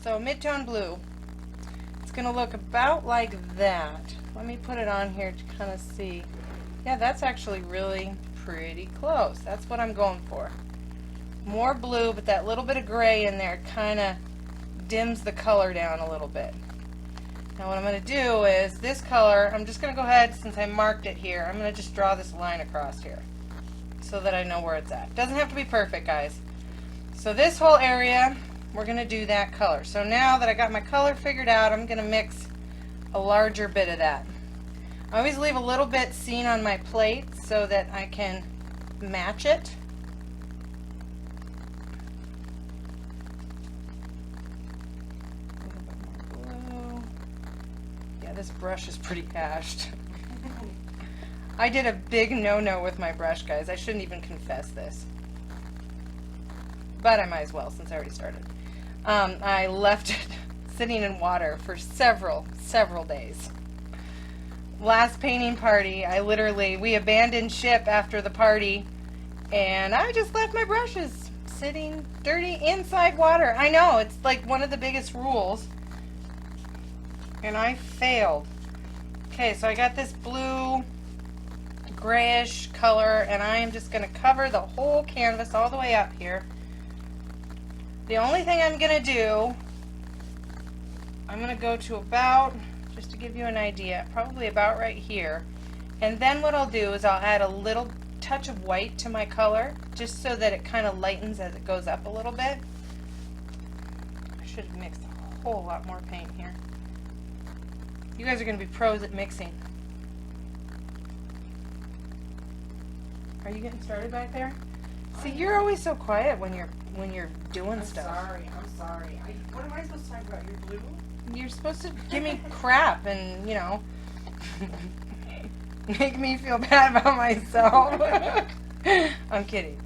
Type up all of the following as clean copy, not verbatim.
So mid-tone blue. It's going to look about like that. Let me put it on here to kind of see. Yeah, that's actually really pretty close. That's what I'm going for. More blue, but that little bit of gray in there kind of dims the color down a little bit. Now what I'm going to do is this color, I'm just going to go ahead, since I marked it here, I'm going to just draw this line across here so that I know where it's at. Doesn't have to be perfect, guys. So this whole area, we're going to do that color. So now that I got my color figured out, I'm going to mix a larger bit of that. I always leave a little bit seen on my plate so that I can match it. A little bit more blue. Yeah, this brush is pretty ashed. I did a big no-no with my brush, guys. I shouldn't even confess this. But I might as well, since I already started. I left it sitting in water for several days. Last painting party, we abandoned ship after the party, and I just left my brushes sitting dirty inside water. I know, it's like one of the biggest rules, and I failed. Okay, so I got this blue grayish color, and I am just going to cover the whole canvas all the way up here. The only thing I'm going to do, I'm going to go to about, just to give you an idea, probably about right here. And then what I'll do is I'll add a little touch of white to my color, just so that it kind of lightens as it goes up a little bit. I should have mixed a whole lot more paint here. You guys are going to be pros at mixing. Are you getting started back there? See, you're always so quiet when you're doing stuff. I'm sorry. What am I supposed to talk about? Your blue? You're supposed to give me crap and, you know, make me feel bad about myself. I'm kidding.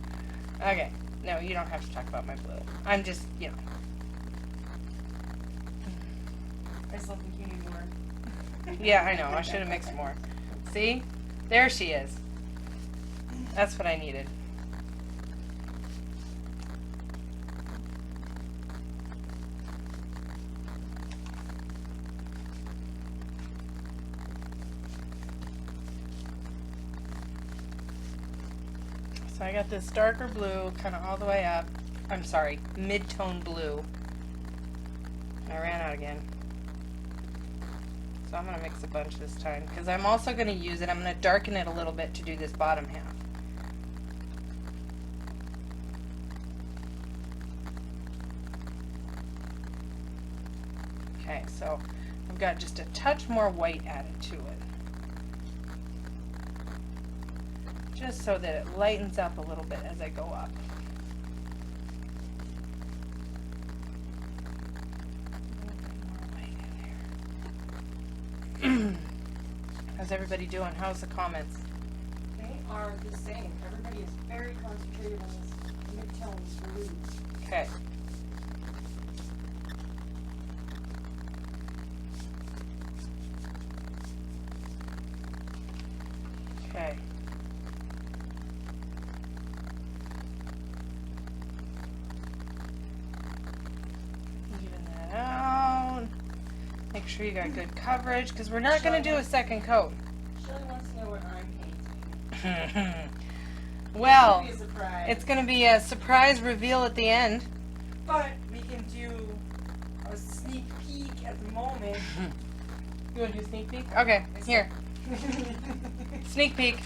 Okay. No, you don't have to talk about my blue. I'm just, you know. I still think you need more. Yeah, I know. I should have mixed more. See? There she is. That's what I needed. So I got this darker blue kind of all the way up. I'm sorry, mid-tone blue. I ran out again. So I'm going to mix a bunch this time because I'm also going to use it. I'm going to darken it a little bit to do this bottom half. Okay, so I've got just a touch more white added to it. Just so that it lightens up a little bit as I go up. How's everybody doing? How's the comments? They are the same. Everybody is very concentrated on this mid-tone blue. Okay. Okay. Even that out. Make sure you got good coverage because we're not going to do a second coat. Shelley wants to know what I'm painting. Well, It's gonna be a surprise. it's going to be a surprise reveal at the end. But we can do a sneak peek at the moment. You want to do a sneak peek? Okay, here. Sneak peek.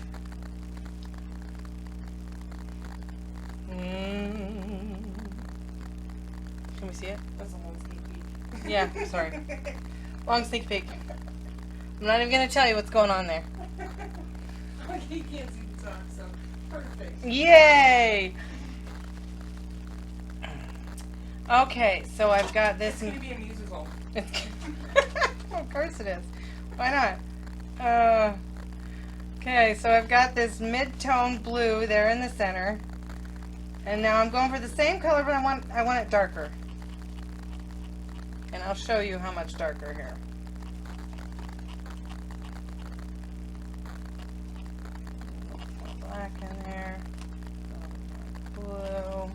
Can we see it? That's a long sneak peek. Yeah, sorry. Long sneak peek. I'm not even going to tell you what's going on there. Okay, you can't see the top, so perfect. Yay! Okay, so I've got this. It's going to be a musical. Of course it is. Why not? Okay, so I've got this mid-tone blue there in the center. And now I'm going for the same color, but I want it darker. And I'll show you how much darker here. More black in there. Blue.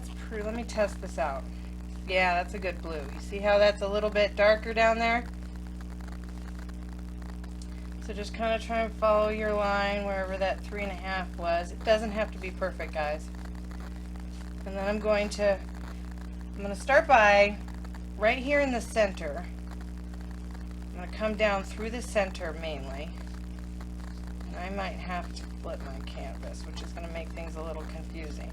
That's pretty. Let me test this out. Yeah, that's a good blue. You see how that's a little bit darker down there? So just kind of try and follow your line wherever that 3.5 was. It doesn't have to be perfect, guys. And then I'm going to start by right here in the center. I'm going to come down through the center mainly. And I might have to flip my canvas, which is going to make things a little confusing.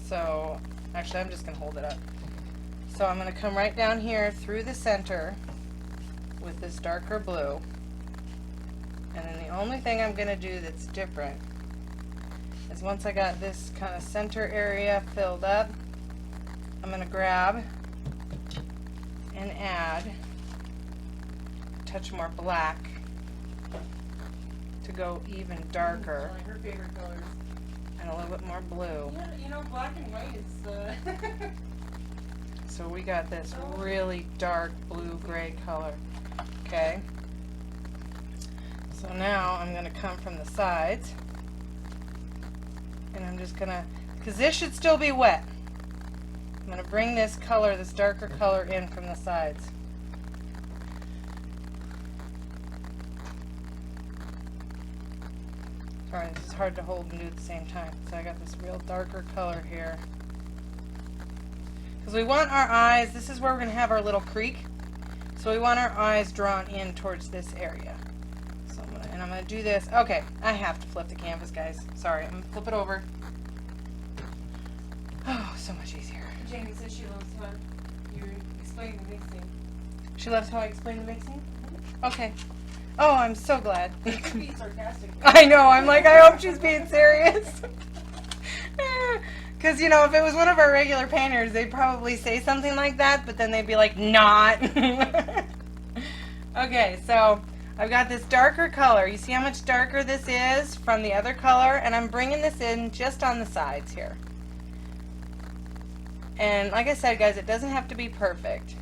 So, actually I'm just going to hold it up. So I'm going to come right down here through the center with this darker blue. And then the only thing I'm going to do that's different is once I got this kind of center area filled up, I'm going to grab and add a touch more black to go even darker. Her favorite colors. And a little bit more blue. Yeah, you know, black and white is So we got this really dark blue-gray color. Okay. So now I'm going to come from the sides. And I'm just going to, because this should still be wet, I'm going to bring this color, this darker color in from the sides. Sorry, this is hard to hold and do at the same time. So I got this real darker color here. Because we want our eyes, this is where we're going to have our little creek. So we want our eyes drawn in towards this area. So I'm going to do this. Okay, I have to flip the canvas, guys. Sorry, I'm going to flip it over. Oh, so much easier. Jamie says she loves how you explain the mixing. She loves how I explain the mixing? Okay. Oh, I'm so glad. It could be sarcastic. I know, I'm like, I hope she's being serious. Because, you know, if it was one of our regular painters, they'd probably say something like that, but then they'd be like, not. Okay, so I've got this darker color. You see how much darker this is from the other color? And I'm bringing this in just on the sides here. And like I said, guys, it doesn't have to be perfect.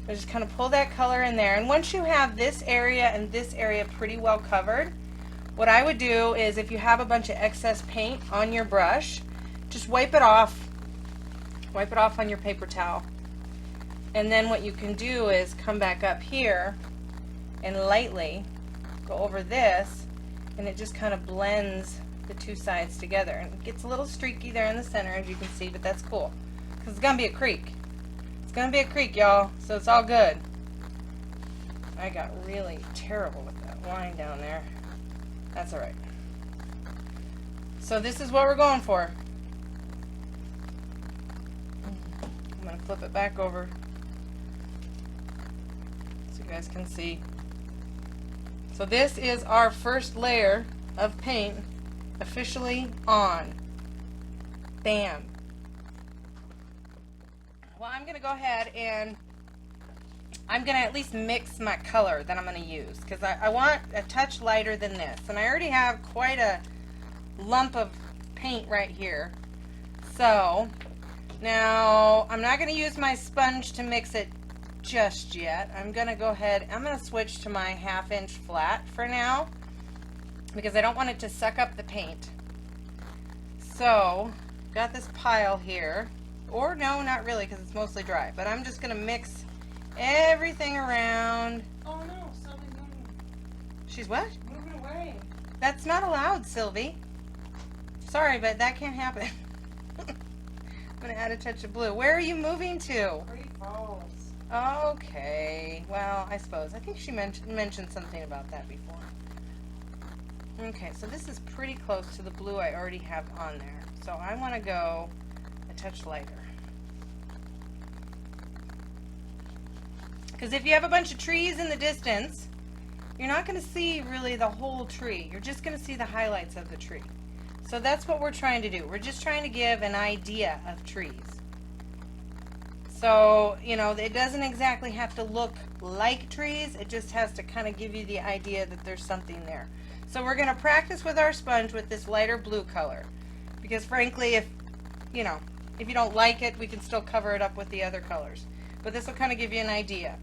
But just kind of pull that color in there. And once you have this area and this area pretty well covered, what I would do is if you have a bunch of excess paint on your brush, just wipe it off. Wipe it off on your paper towel. And then what you can do is come back up here and lightly go over this, and it just kind of blends the two sides together. And it gets a little streaky there in the center, as you can see, but that's cool. Because it's going to be a creek. It's going to be a creek, y'all, so it's all good. I got really terrible with that line down there. That's alright. So this is what we're going for. I'm going to flip it back over so you guys can see. So this is our first layer of paint officially on. Bam. Well, I'm going to go ahead and I'm going to at least mix my color that I'm going to use, because I want a touch lighter than this. And I already have quite a lump of paint right here. So now I'm not going to use my sponge to mix it just yet. I'm going to go ahead, I'm going to switch to my 1/2 inch flat for now, because I don't want it to suck up the paint. So got this pile here. Or no, not really, because it's mostly dry. But I'm just going to mix everything around. Oh no, Sylvie's moving. She's what? Moving away. That's not allowed, Sylvie. Sorry, but that can't happen. I'm going to add a touch of blue. Where are you moving to? Great Falls. Okay. Well, I suppose. I think she mentioned something about that before. Okay, so this is pretty close to the blue I already have on there. So I want to go a touch lighter. Because if you have a bunch of trees in the distance, you're not going to see really the whole tree. You're just going to see the highlights of the tree. So that's what we're trying to do. We're just trying to give an idea of trees. So, you know, it doesn't exactly have to look like trees. It just has to kind of give you the idea that there's something there. So we're going to practice with our sponge with this lighter blue color. Because frankly, if you don't like it, we can still cover it up with the other colors. But this will kind of give you an idea.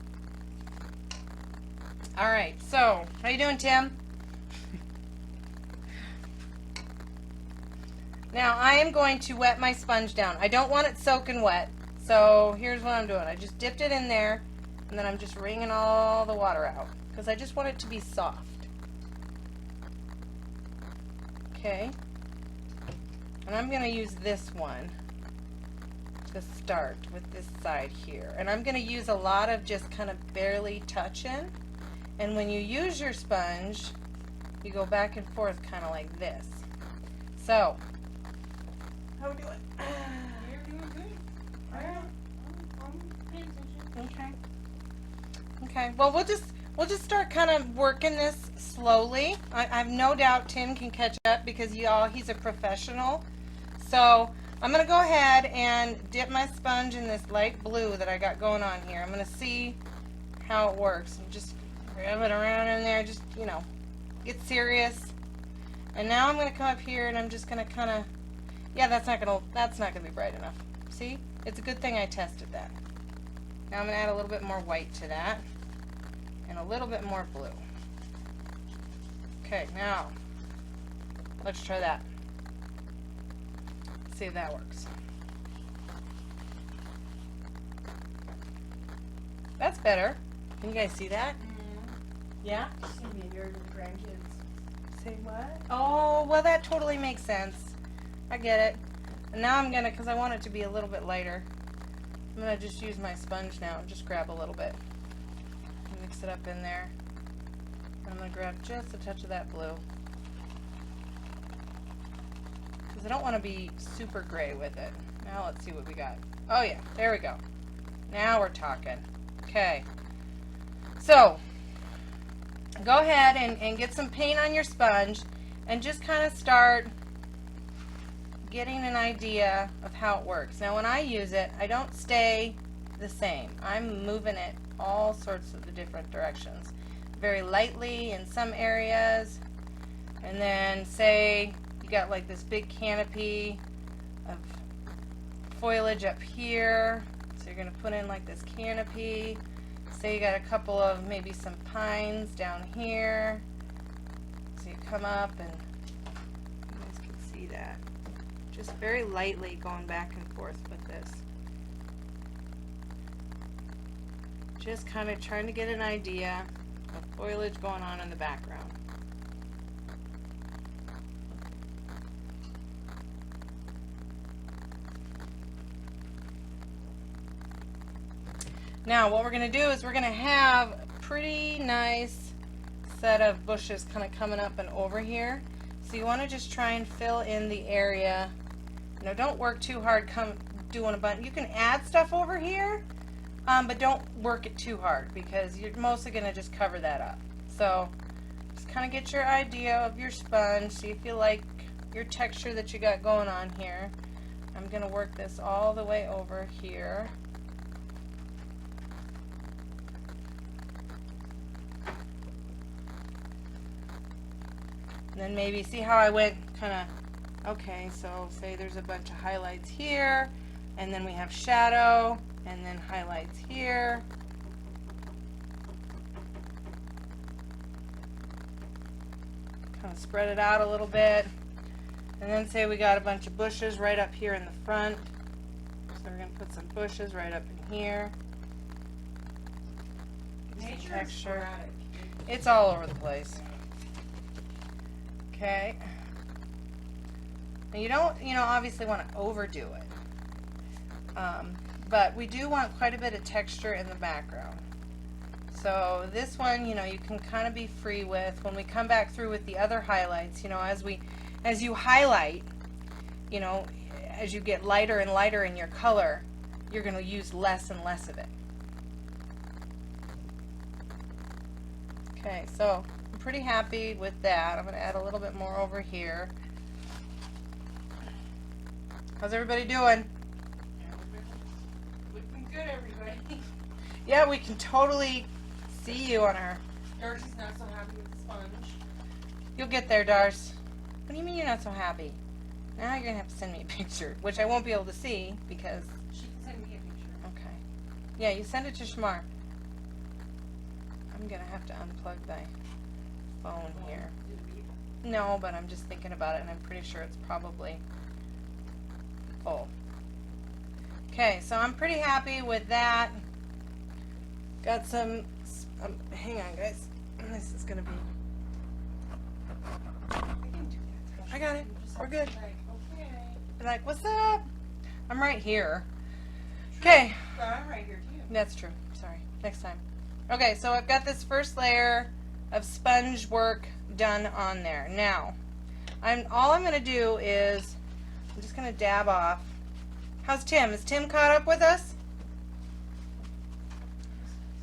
Alright, so, how you doing, Tim? Now I am going to wet my sponge down. I don't want it soaking wet, so here's what I'm doing. I just dipped it in there, and then I'm just wringing all the water out because I just want it to be soft. Okay, and I'm going to use this one to start with this side here, and I'm going to use a lot of just kind of barely touching. And when you use your sponge, you go back and forth kind of like this. So, how we doing? You're doing good. I'm paying attention. Okay. Okay. Well, we'll just start kind of working this slowly. I've no doubt Tim can catch up because he's a professional. So I'm gonna go ahead and dip my sponge in this light blue that I got going on here. I'm gonna see how it works. And just grab it around in there. Just get serious. And now I'm gonna come up here and I'm just gonna kind of. Yeah, that's not gonna be bright enough. See? It's a good thing I tested that. Now I'm gonna add a little bit more white to that. And a little bit more blue. Okay, now let's try that. See if that works. That's better. Can you guys see that? Yeah? See me here to the grandkids. Say what? Oh, well that totally makes sense. I get it. And now I'm gonna, because I want it to be a little bit lighter, I'm gonna just use my sponge now and just grab a little bit. And mix it up in there. And I'm gonna grab just a touch of that blue. Because I don't want to be super gray with it. Now let's see what we got. Oh yeah, there we go. Now we're talking. Okay. So, go ahead and get some paint on your sponge and just kind of start getting an idea of how it works. Now when I use it, I don't stay the same. I'm moving it all sorts of the different directions. Very lightly in some areas, and then say you got like this big canopy of foliage up here, so you're going to put in like this canopy. Say you got a couple of maybe some pines down here, so you come up and you guys can see that. Just very lightly going back and forth with this. Just kind of trying to get an idea of foliage going on in the background. Now what we're going to do is we're going to have a pretty nice set of bushes kind of coming up and over here. So you want to just try and fill in the area. You know, don't work too hard doing a bunch. You can add stuff over here, but don't work it too hard because you're mostly going to just cover that up. So just kind of get your idea of your sponge. See if you like your texture that you got going on here. I'm going to work this all the way over here. And then maybe see how I went kind of, okay, so say there's a bunch of highlights here, and then we have shadow, and then highlights here. Kind of spread it out a little bit. And then say we got a bunch of bushes right up here in the front. So we're going to put some bushes right up in here. Nature Texture. is sporadic. It's all over the place. Okay. And you don't, obviously want to overdo it. But we do want quite a bit of texture in the background. So this one, you can kind of be free with. When we come back through with the other highlights, as you highlight, as you get lighter and lighter in your color, you're going to use less and less of it. Okay, so I'm pretty happy with that. I'm going to add a little bit more over here. How's everybody doing? Looking good, everybody. Yeah, we can totally see you on our... Darcy's not so happy with the sponge. You'll get there, Darce. What do you mean you're not so happy? Now you're going to have to send me a picture, which I won't be able to see because... She can send me a picture. Okay. Yeah, you send it to Shamar. I'm going to have to unplug my phone here. No, but I'm just thinking about it, and I'm pretty sure it's probably full. Okay, so I'm pretty happy with that. Got some, hang on guys, this is gonna be, I can do that. I got it, You just we're have good. to be like, okay. Be like, what's up? I'm right here. Okay, But I'm right here too. that's true, sorry, next time. Okay, so I've got this first layer of sponge work done on there. Now, all I'm gonna do is, I'm just gonna dab off. How's Tim? Is Tim caught up with us?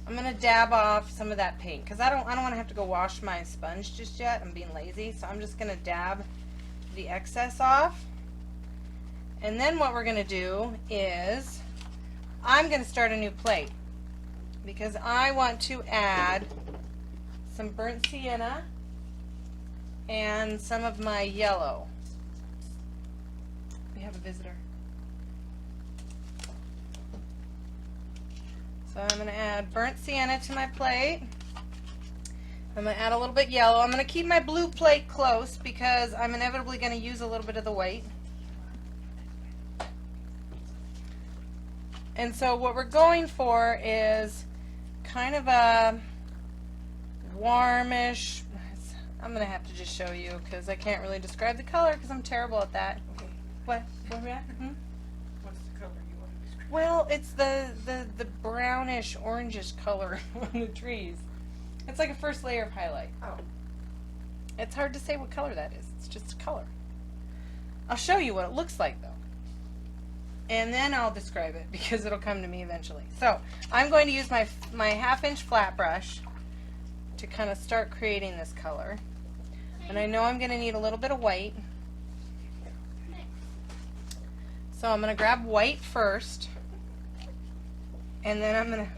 I'm gonna dab off some of that paint because I don't want to have to go wash my sponge just yet. I'm being lazy, so I'm just gonna dab the excess off. And then what we're gonna do is I'm gonna start a new plate because I want to add some burnt sienna and some of my yellow. We have a visitor. So I'm going to add burnt sienna to my plate. I'm going to add a little bit yellow. I'm going to keep my blue plate close because I'm inevitably going to use a little bit of the white. And so what we're going for is kind of a warmish, I'm going to have to just show you because I can't really describe the color because I'm terrible at that. Okay. What? Where are we at? What's the color you want to describe? Well, it's the brownish, orangish color on the trees. It's like a first layer of highlight. Oh. It's hard to say what color that is. It's just a color. I'll show you what it looks like though. And then I'll describe it because it'll come to me eventually. So I'm going to use my 1/2-inch flat brush to kind of start creating this color. And I know I'm going to need a little bit of white. So I'm going to grab white first. And then I'm going to...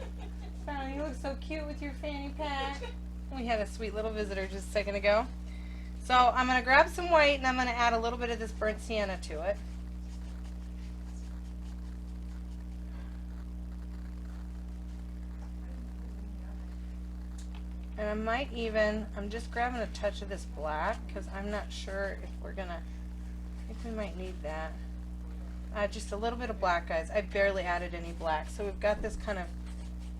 Oh, you look so cute with your fanny pack. We had a sweet little visitor just a second ago. So I'm going to grab some white and I'm going to add a little bit of this burnt sienna to it. And I might even, I'm just grabbing a touch of this black because I'm not sure if we're going to, I think we might need that. Just a little bit of black, guys. I barely added any black. So we've got this kind of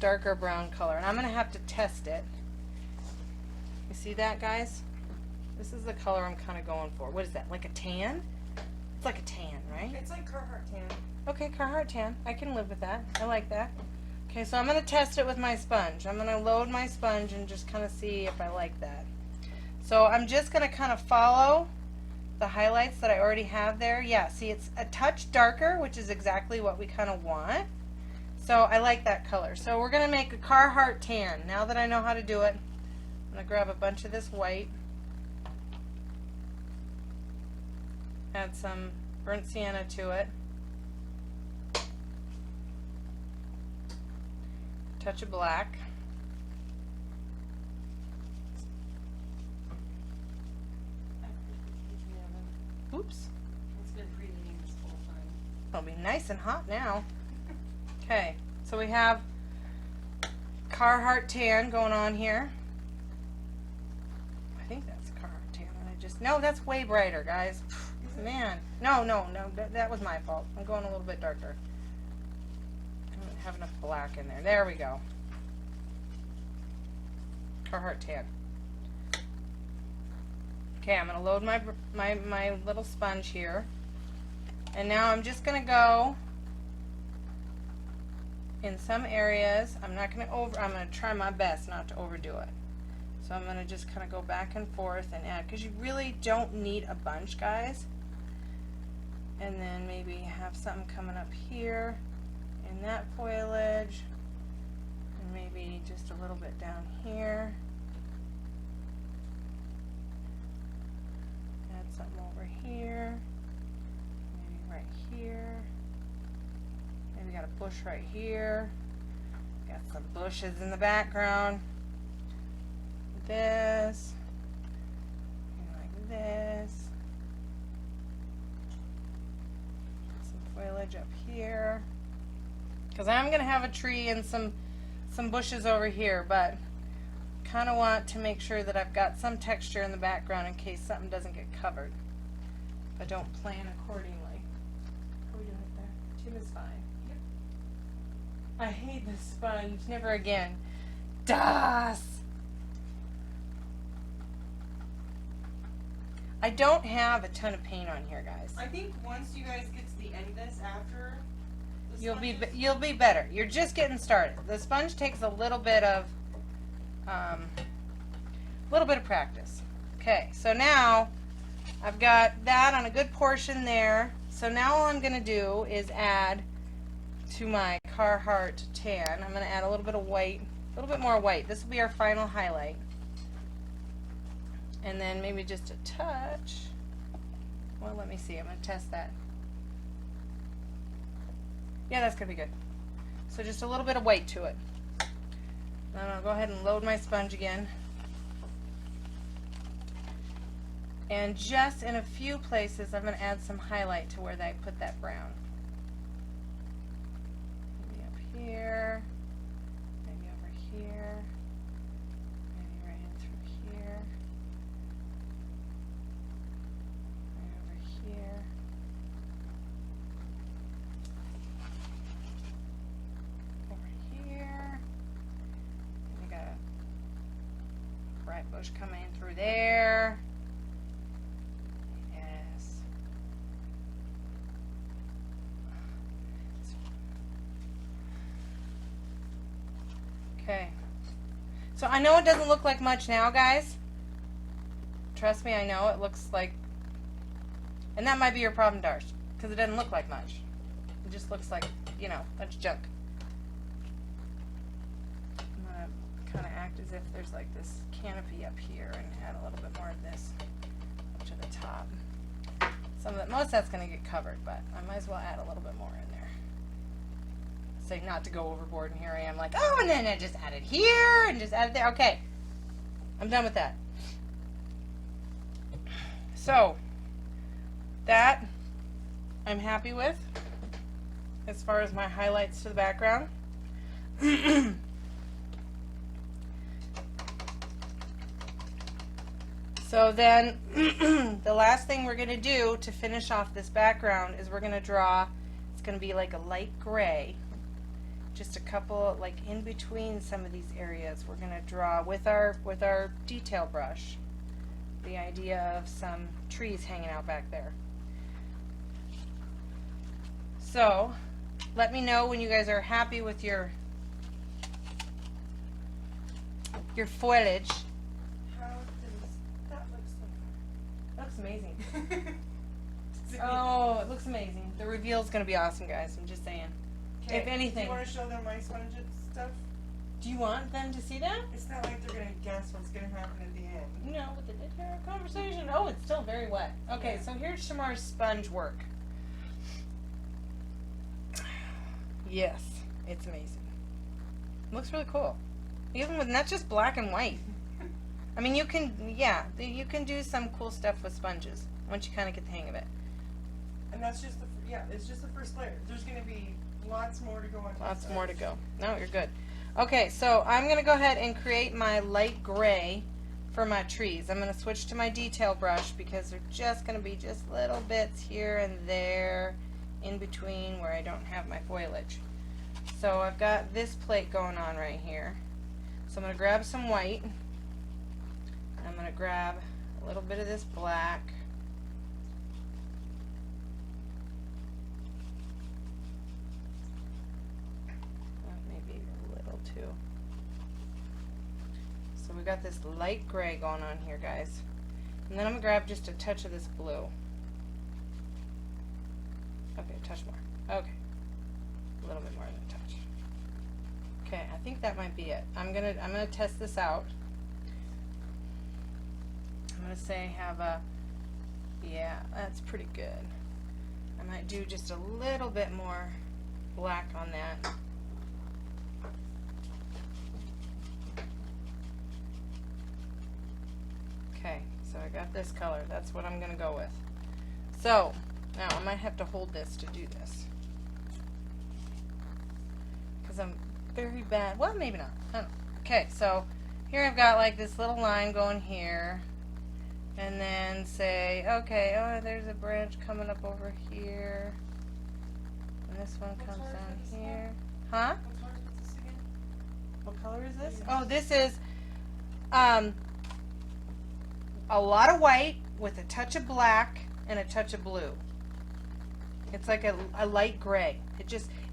darker brown color. And I'm going to have to test it. You see that, guys? This is the color I'm kind of going for. What is that, like a tan? It's like a tan, right? It's like Carhartt tan. Okay, Carhartt tan. I can live with that. I like that. Okay, so I'm going to test it with my sponge. I'm going to load my sponge and just kind of see if I like that. So I'm just going to kind of follow the highlights that I already have there. Yeah, see, it's a touch darker, which is exactly what we kind of want. So I like that color. So we're going to make a Carhartt tan. Now that I know how to do it, I'm going to grab a bunch of this white. Add some burnt sienna to it. Touch of black. Oops. It's been preheating this whole time. It'll be nice and hot now. Okay, so we have Carhartt tan going on here. I think that's Carhartt tan. No, that's way brighter, guys. Man, no, that was my fault. I'm going a little bit darker. I don't have enough black in there. There we go. Carhartt tan. Okay, I'm going to load my little sponge here. And now I'm just going to go in some areas. I'm going to try my best not to overdo it. So I'm going to just kind of go back and forth and add, because you really don't need a bunch, guys. And then maybe have something coming up here in that foliage, and maybe just a little bit down here. Add something over here, maybe right here. Maybe got a bush right here. Got some bushes in the background. This, and like this. Foliage up here, because I'm going to have a tree and some bushes over here, but kind of want to make sure that I've got some texture in the background in case something doesn't get covered, but don't plan accordingly. What are we doing Tim is fine. I hate this sponge. Never again. Das! I don't have a ton of paint on here, guys. I think once you guys get to the end of this, after the You'll be better. You're just getting started. The sponge takes a little bit of practice. Okay, so now I've got that on a good portion there. So now all I'm going to do is add to my Carhartt tan. I'm going to add a little bit of white, a little bit more white. This will be our final highlight. And then maybe just a touch. Well, let me see. I'm going to test that. Yeah, that's going to be good. So just a little bit of white to it. Then I'll go ahead and load my sponge again. And just in a few places, I'm going to add some highlight to where I put that brown. Maybe up here. Maybe over here. Maybe right in through here. Right over here. Over here. And we got a bright bush coming through there. Okay, so I know it doesn't look like much now, guys. Trust me, I know it looks like, and that might be your problem, Darsh, because it doesn't look like much. It just looks like, you know, a bunch of junk. I'm going to kind of act as if there's like this canopy up here and add a little bit more of this up to the top. Some of it, most of that's going to get covered, but I might as well add a little bit more in there. Say not to go overboard, and here I am like, oh, and then I just added here and just added there. Okay, I'm done with that. So that I'm happy with as far as my highlights to the background. So then the last thing we're going to do to finish off this background is we're going to draw, it's going to be like a light gray. Just a couple, like in between some of these areas, we're going to draw with our detail brush the idea of some trees hanging out back there. So let me know when you guys are happy with your foliage. How does that look so far? Looks amazing. Oh, it looks amazing. The reveal is going to be awesome, guys. I'm just saying. Okay. If anything. Do you want to show them my sponge and stuff? Do you want them to see that? It's not like they're going to guess what's going to happen at the end. No, but they did hear our conversation. Oh, it's still very wet. Okay, so here's some more sponge work. Yes, it's amazing. It looks really cool. Even with not just black and white. I mean, you can, yeah, you can do some cool stuff with sponges once you kind of get the hang of it. And that's just the, yeah, it's just the first layer. There's going to be lots more to go on. Lots more to go. No, you're good. Okay, so I'm going to go ahead and create my light gray for my trees. I'm going to switch to my detail brush because they're just going to be just little bits here and there in between where I don't have my foliage. So I've got this plate going on right here. So I'm going to grab some white. I'm going to grab a little bit of this black. Maybe a little too. So we got this light gray going on here, guys. And then I'm going to grab just a touch of this blue. Okay, a touch more. Okay. A little bit more than a touch. Okay, I think that might be it. I'm gonna test this out. I'm gonna say have a, yeah, that's pretty good. I might do just a little bit more black on that. Okay, so I got this color. That's what I'm gonna go with. So now I might have to hold this to do this because I'm very bad. Well, maybe not. I don't know. Okay, so here I've got like this little line going here, and then say, okay, oh, there's a branch coming up over here, And this one What comes color is down this here. one? Huh? What color is this again? What color is this? Yes. Oh, this is a lot of white with a touch of black and a touch of blue. It's like a light gray.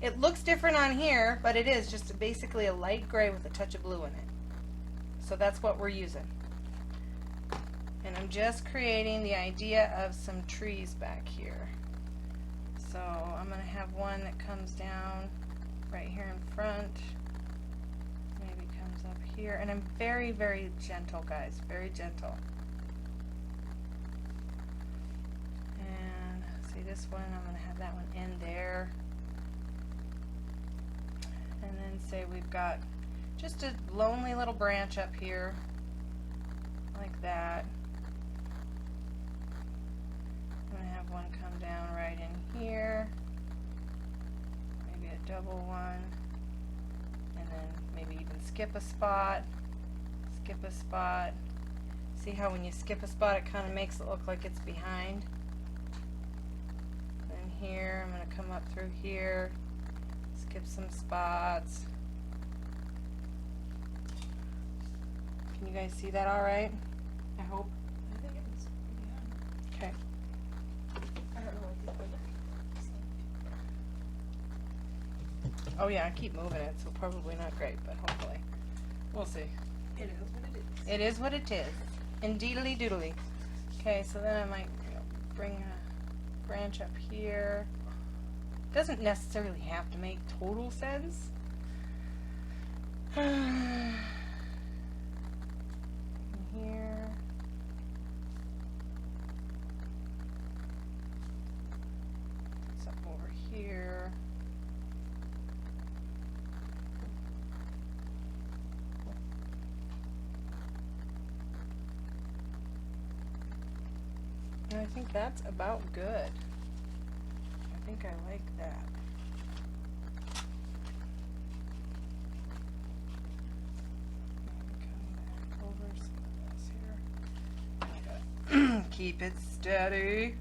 It looks different on here, but it is just basically a light gray with a touch of blue in it. So that's what we're using. And I'm just creating the idea of some trees back here. So I'm going to have one that comes down right here in front. Maybe comes up here. And I'm very, very gentle, guys. Very gentle. And see this one, I'm going to have that one in there. And then say we've got just a lonely little branch up here. Like that. I'm going to have one come down right in here. Maybe a double one. And then maybe even skip a spot. Skip a spot. See how when you skip a spot it kind of makes it look like it's behind? Then here, I'm going to come up through here. Skip some spots. Can you guys see that all right? I hope. I think it was, yeah. Okay. I don't know what the Oh yeah, I keep moving it, so probably not great, but hopefully. We'll see. It is what it is. It is what it is. Indeedly doodly. Okay, so then I might bring a branch up here. Doesn't necessarily have to make total sense. In here. Some over here. And I think that's about good. I think I like that. Come back over some of this here. Okay. Keep it steady.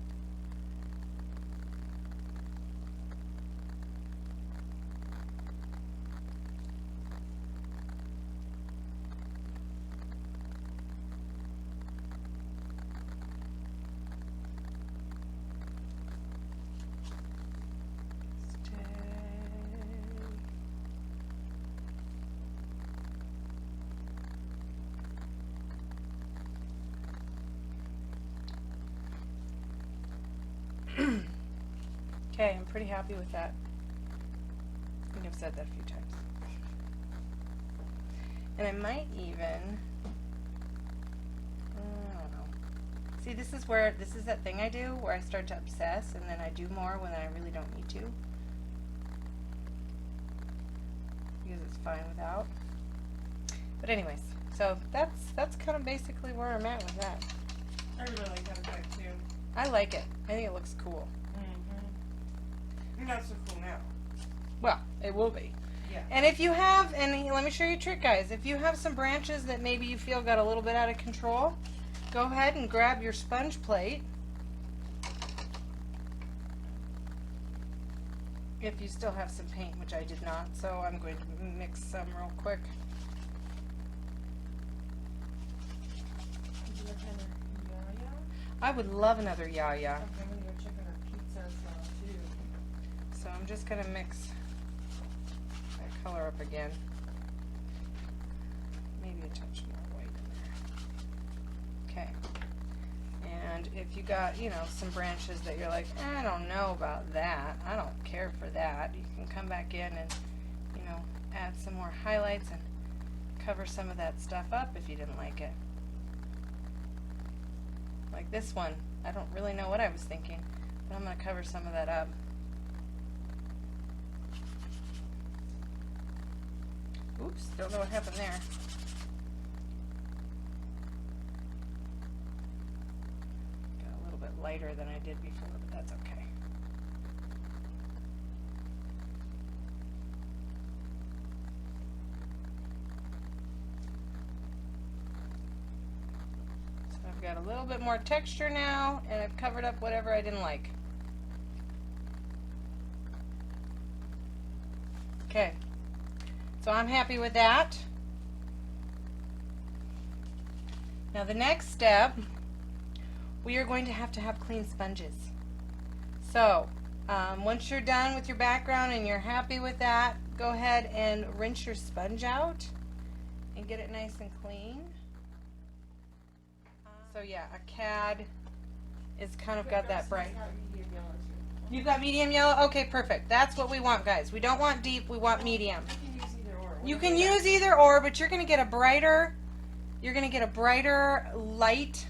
Okay, I'm pretty happy with that. I think I've said that a few times. And I might even, I don't know. See, this is that thing I do where I start to obsess and then I do more when I really don't need to. Because it's fine without. But anyways, so that's kind of basically where I'm at with that. I really like that effect too. I like it. I think it looks cool. Not so cool now. Well, it will be. Yeah. And if you have, and let me show you a trick, guys. If you have some branches that maybe you feel got a little bit out of control, go ahead and grab your sponge plate. If you still have some paint, which I did not, so I'm going to mix some real quick. Would you like another yaya? I would love another yaya. Okay, I'm gonna go check on our pizza sauce too. So I'm just going to mix that color up again. Maybe a touch more white in there. Okay. And if you got, some branches that you're like, I don't know about that. I don't care for that. You can come back in and, add some more highlights and cover some of that stuff up if you didn't like it. Like this one. I don't really know what I was thinking, but I'm going to cover some of that up. Oops, don't know what happened there. Got a little bit lighter than I did before, but that's okay. So I've got a little bit more texture now, and I've covered up whatever I didn't like. Okay, so I'm happy with that. Now the next step, we are going to have clean sponges. So once you're done with your background and you're happy with that, go ahead and rinse your sponge out and get it nice and clean. So yeah, a cad is kind of got that bright. You've got medium yellow? Okay, perfect. That's what we want, guys. We don't want deep, we want medium. You can use either or, but you're going to get a brighter light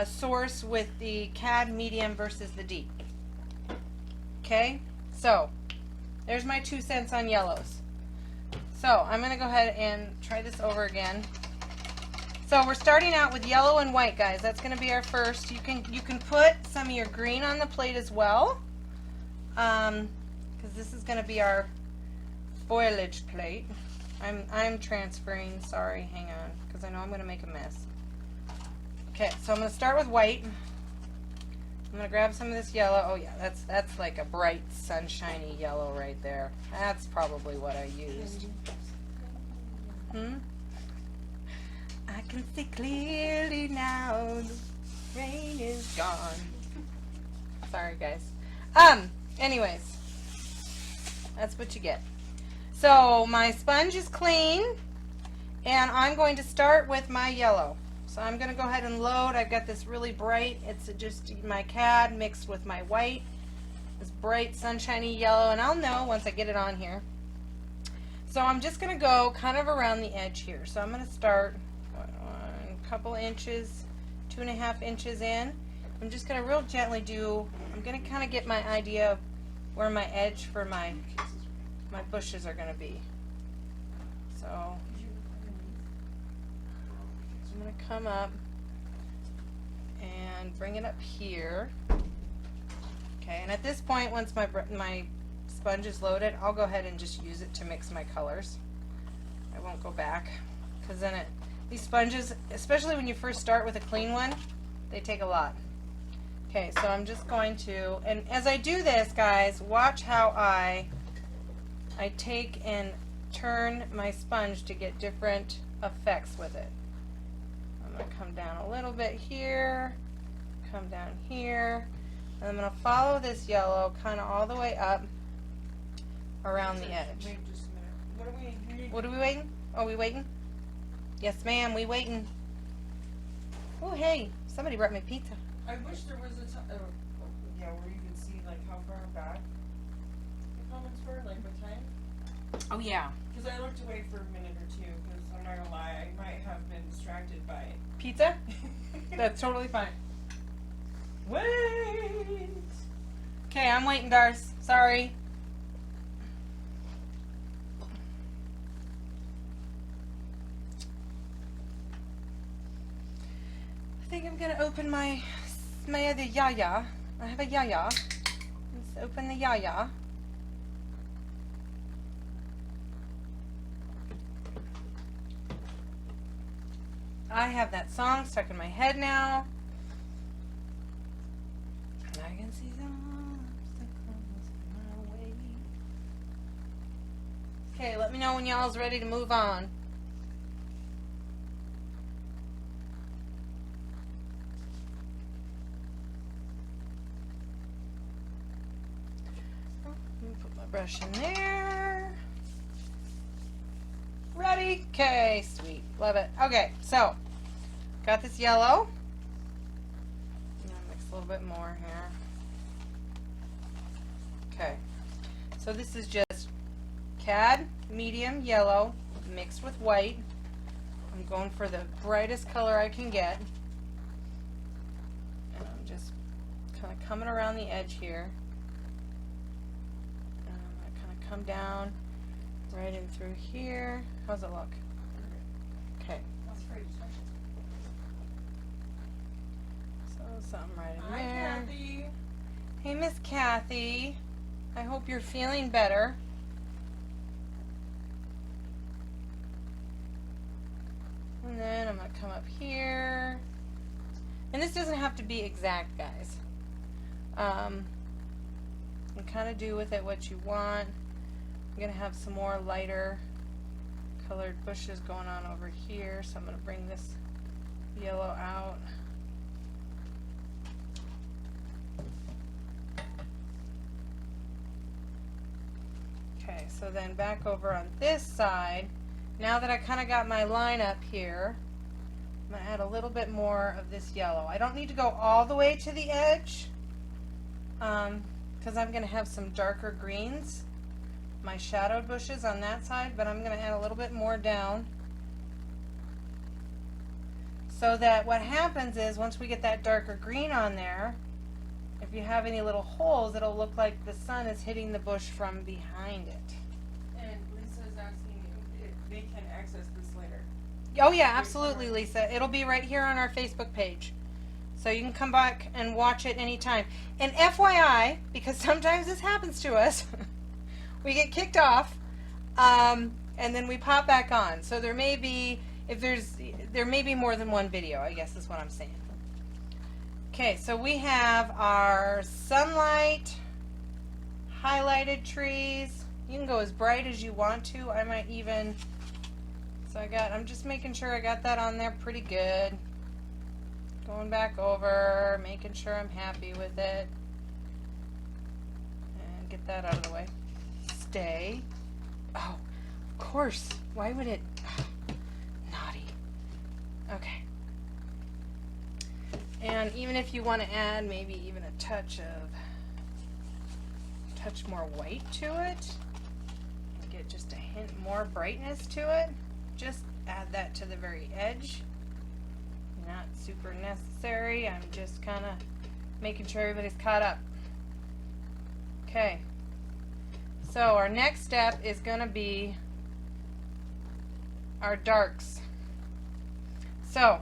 source with the cad medium versus the deep. Okay, so there's my 2 cents on yellows. So I'm going to go ahead and try this over again. So we're starting out with yellow and white, guys. That's going to be our first. You can put some of your green on the plate as well, because this is going to be our foliage plate. I'm transferring. Sorry, hang on, because I know I'm going to make a mess. Okay, so I'm going to start with white. I'm going to grab some of this yellow. Oh yeah, that's like a bright, sunshiny yellow right there. That's probably what I used. I can see clearly now. The rain is gone. Sorry, guys. Anyways, that's what you get. So my sponge is clean, and I'm going to start with my yellow. So I'm going to go ahead and load. I've got this really bright, it's just my cad mixed with my white, this bright sunshiny yellow, and I'll know once I get it on here. So I'm just going to go kind of around the edge here. So I'm going to start a couple inches, 2.5 inches in. I'm just going to real gently I'm going to kind of get my idea of where my edge for my bushes are going to be. So I'm going to come up and bring it up here. Okay, and at this point, once my sponge is loaded, I'll go ahead and just use it to mix my colors. I won't go back, because then these sponges, especially when you first start with a clean one, they take a lot. Okay, so I'm just going to, and as I do this, guys, watch how I take and turn my sponge to get different effects with it. I'm going to come down a little bit here, come down here, and I'm going to follow this yellow kind of all the way up around the edge. Wait just a minute. What are we waiting? Are we waiting? Yes, ma'am, we waiting. Oh, hey, somebody brought me pizza. I wish there was a time, where you can see like how far back the comments were, like what time. Oh, yeah. Because I looked away for a minute or two, because I'm not gonna lie, I might have been distracted by Pizza? That's totally fine. Wait! Okay, I'm waiting, Darce. Sorry. I think I'm gonna open my other yaya. I have a yaya. Let's open the yaya. I have that song stuck in my head now. And I can see some obstacles in my way. Okay, let me know when y'all's ready to move on. Let me put my brush in there. Ready? Okay, sweet. Love it. Okay, so got this yellow. I'm gonna mix a little bit more here. Okay, so this is just cad medium yellow mixed with white. I'm going for the brightest color I can get, and I'm just kind of coming around the edge here, and I'm going to kind of come down right in through here. How's it look? Okay. That's great. So something right in Hi, there. Kathy. Hey, Miss Kathy. I hope you're feeling better. And then I'm going to come up here. And this doesn't have to be exact, guys. You kind of do with it what you want. I'm going to have some more lighter colored bushes going on over here, so I'm going to bring this yellow out. Okay, so then back over on this side, now that I kind of got my line up here, I'm going to add a little bit more of this yellow. I don't need to go all the way to the edge because I'm going to have some darker greens, my shadowed bushes on that side, but I'm going to add a little bit more down so that what happens is once we get that darker green on there, if you have any little holes, it'll look like the sun is hitting the bush from behind it. And Lisa's asking if they can access this later. Oh yeah, absolutely, Lisa. It'll be right here on our Facebook page. So you can come back and watch it anytime. And FYI, because sometimes this happens to us, we get kicked off, and then we pop back on. So there may be, there may be more than one video, I guess is what I'm saying. Okay, so we have our sunlight, highlighted trees. You can go as bright as you want to. I might even, so I'm just making sure I got that on there pretty good. Going back over, making sure I'm happy with it. And get that out of the way. Stay. Oh, of course. Why would it? Naughty. Okay. And even if you want to add maybe even a touch more white to it, get just a hint more brightness to it, just add that to the very edge. Not super necessary. I'm just kind of making sure everybody's caught up. Okay. So our next step is going to be our darks. So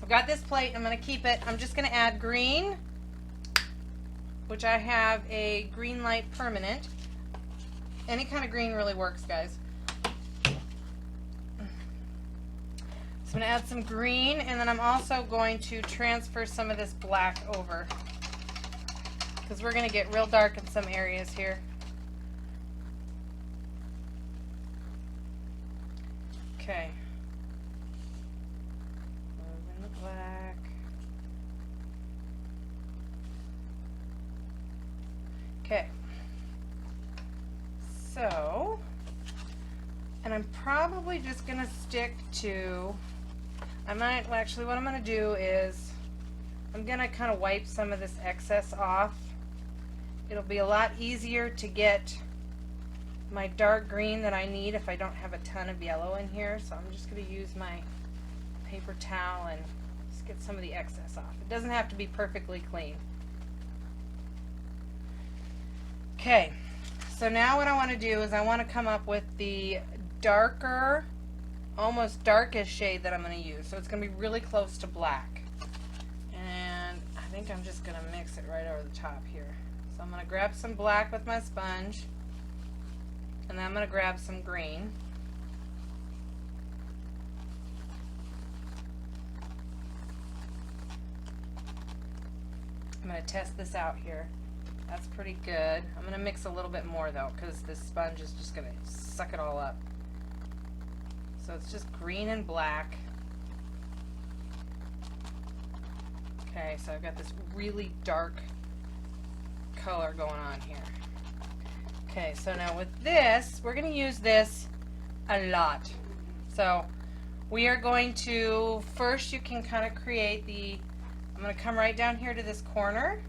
I've got this plate. I'm going to keep it. I'm just going to add green, which I have a green light permanent. Any kind of green really works, guys. I'm going to add some green, and then I'm also going to transfer some of this black over because we're going to get real dark in some areas here. Okay. Moving the black. Okay. So, and I'm probably just going to stick to, actually what I'm going to do is I'm going to kind of wipe some of this excess off. It'll be a lot easier to get my dark green that I need if I don't have a ton of yellow in here. So I'm just going to use my paper towel and just get some of the excess off. It doesn't have to be perfectly clean. Okay, so now what I want to do is I want to come up with the darker, almost darkest shade that I'm going to use. So it's going to be really close to black. And I think I'm just going to mix it right over the top here. So I'm going to grab some black with my sponge. And then I'm going to grab some green. I'm going to test this out here. That's pretty good. I'm going to mix a little bit more though, because this sponge is just going to suck it all up. So it's just green and black. Okay, so I've got this really dark color going on here. Okay, so now with this, we're going to use this a lot. So we are going to, first you can kind of create the, I'm going to come right down here to this corner,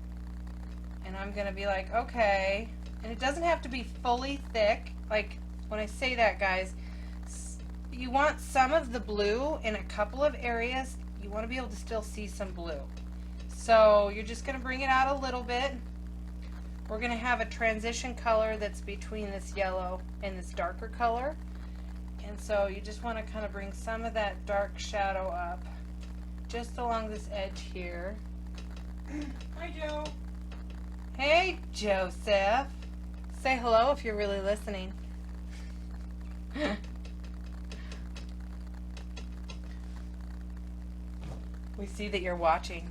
and I'm going to be like, okay, and it doesn't have to be fully thick. Like when I say that, guys, you want some of the blue in a couple of areas. You want to be able to still see some blue. So you're just going to bring it out a little bit. We're going to have a transition color that's between this yellow and this darker color. And so you just want to kind of bring some of that dark shadow up just along this edge here. Hi, Joe. Hey, Joseph. Say hello if you're really listening. We see that you're watching.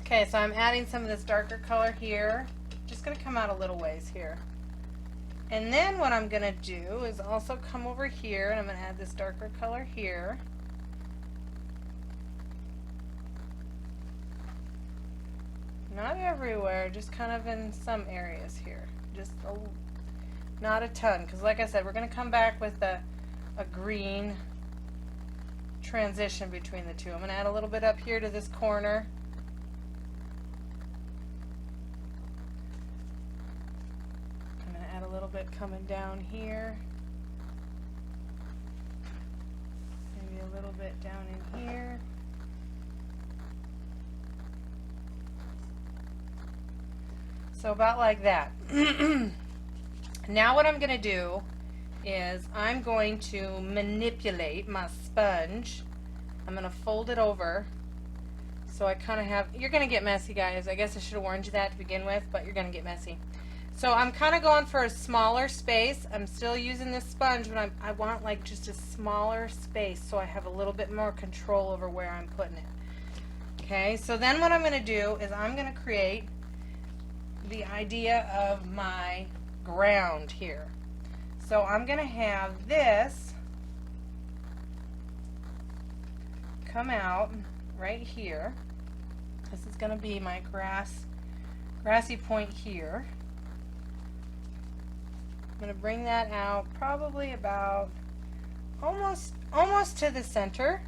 Okay, so I'm adding some of this darker color here. Just going to come out a little ways here. And then what I'm going to do is also come over here, and I'm going to add this darker color here. Not everywhere, just kind of in some areas here. Just not a ton, because like I said, we're going to come back with a green transition between the two. I'm going to add a little bit up here to this corner. I'm going to add a little bit coming down here. Maybe a little bit down in here. So about like that. Now what I'm going to do is I'm going to manipulate my sponge. I'm going to fold it over so I kind of have, you're going to get messy, guys. I guess I should have warned you that to begin with, but you're going to get messy. So I'm kind of going for a smaller space. I'm still using this sponge, but I want like just a smaller space so I have a little bit more control over where I'm putting it. Okay, so then what I'm going to do is I'm going to create the idea of my ground here. So I'm going to have this come out right here. This is going to be my grassy point here. I'm going to bring that out probably about almost to the center,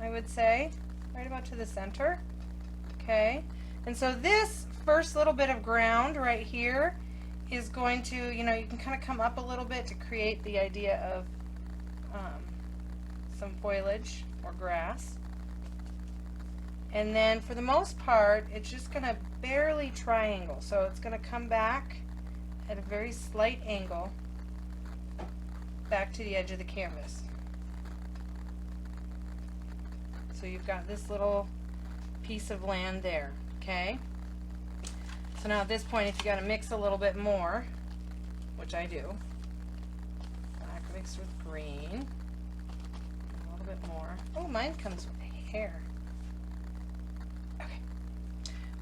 I would say, right about to the center. Okay, and so this first little bit of ground right here is going to, you can kind of come up a little bit to create the idea of some foliage or grass. And then for the most part, it's just going to barely triangle. So it's going to come back at a very slight angle back to the edge of the canvas. So you've got this little piece of land there, okay? So now at this point, if you got to mix a little bit more, which I do, black mixed with green, a little bit more. Oh, mine comes with hair. Okay,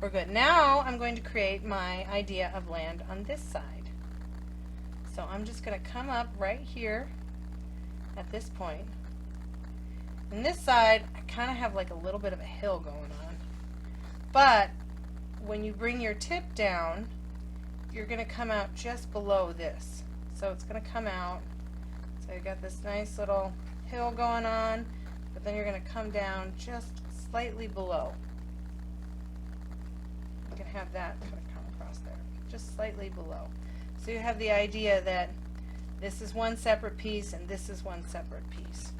we're good. Now I'm going to create my idea of land on this side. So I'm just going to come up right here at this point. And this side, I kind of have like a little bit of a hill going on. But when you bring your tip down, you're going to come out just below this. So it's going to come out. So you've got this nice little hill going on, but then you're going to come down just slightly below. You can have that kind of come across there, just slightly below. So you have the idea that this is one separate piece and this is one separate piece.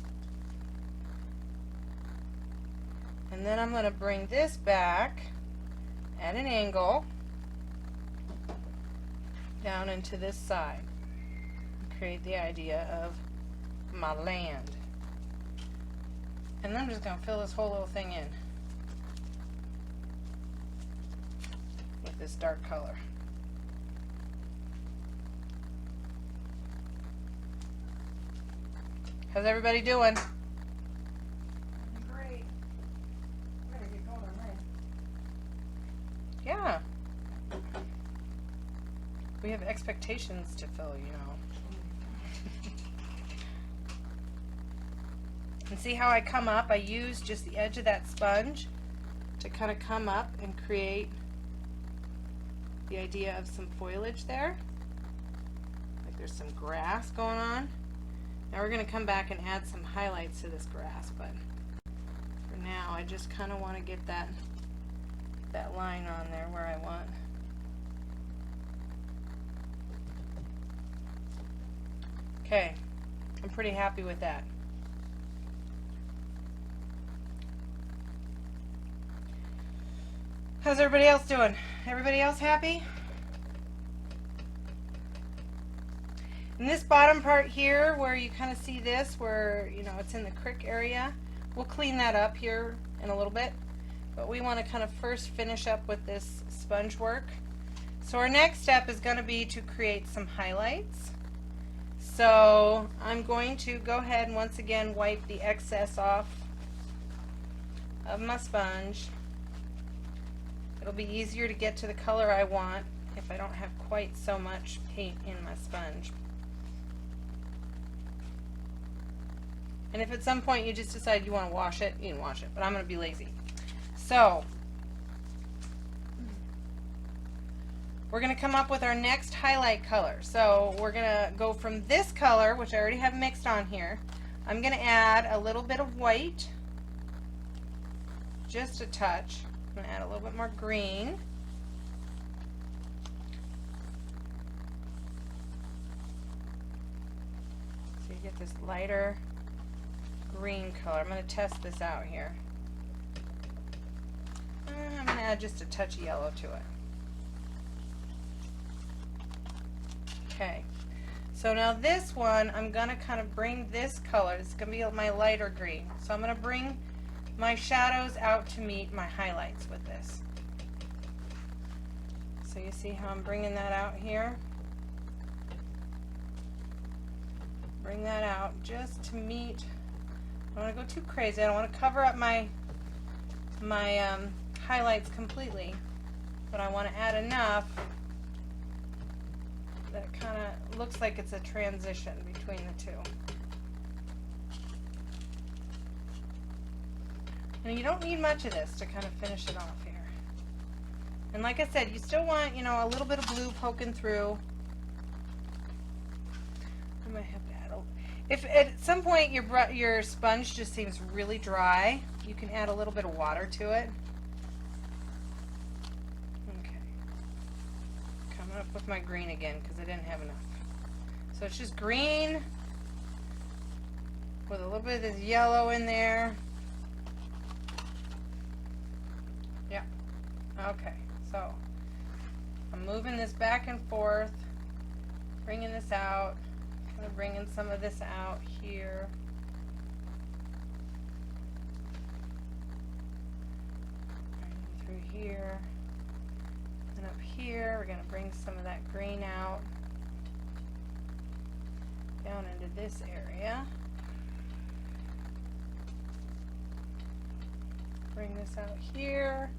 And then I'm going to bring this back at an angle down into this side and create the idea of my land. And then I'm just going to fill this whole little thing in with this dark color. How's everybody doing? Great. I better get going on mine. Yeah. We have expectations to fill, And see how I come up? I use just the edge of that sponge to kind of come up and create the idea of some foliage there. Like there's some grass going on. Now we're going to come back and add some highlights to this grass, but for now I just kind of want to get that line on there where I want. Okay, I'm pretty happy with that. How's everybody else doing? Everybody else happy? In this bottom part here where you kind of see this, where it's in the crick area, we'll clean that up here in a little bit. But we want to kind of first finish up with this sponge work. So our next step is going to be to create some highlights. So I'm going to go ahead and once again wipe the excess off of my sponge. It'll be easier to get to the color I want if I don't have quite so much paint in my sponge. And if at some point you just decide you want to wash it, you can wash it, but I'm going to be lazy. So, we're going to come up with our next highlight color. So we're going to go from this color, which I already have mixed on here. I'm going to add a little bit of white, just a touch. I'm going to add a little bit more green. So you get this lighter green color. I'm going to test this out here. I'm going to add just a touch of yellow to it. Okay, so now this one, I'm going to kind of bring this color, this is going to be my lighter green. So I'm going to bring my shadows out to meet my highlights with this. So you see how I'm bringing that out here? Bring that out just to meet. I don't want to go too crazy. I don't want to cover up my highlights completely, but I want to add enough that it kind of looks like it's a transition between the two. And you don't need much of this to kind of finish it off here. And like I said, you still want, you know, a little bit of blue poking through. I might have to add a, if at some point your sponge just seems really dry, you can add a little bit of water to it. Okay. Coming up with my green again because I didn't have enough. So it's just green with a little bit of this yellow in there. Yeah. Okay. So I'm moving this back and forth, bringing this out. Kind of bringing some of this out here. Bringing through here. And up here, we're going to bring some of that green out. Down into this area. Bring this out here.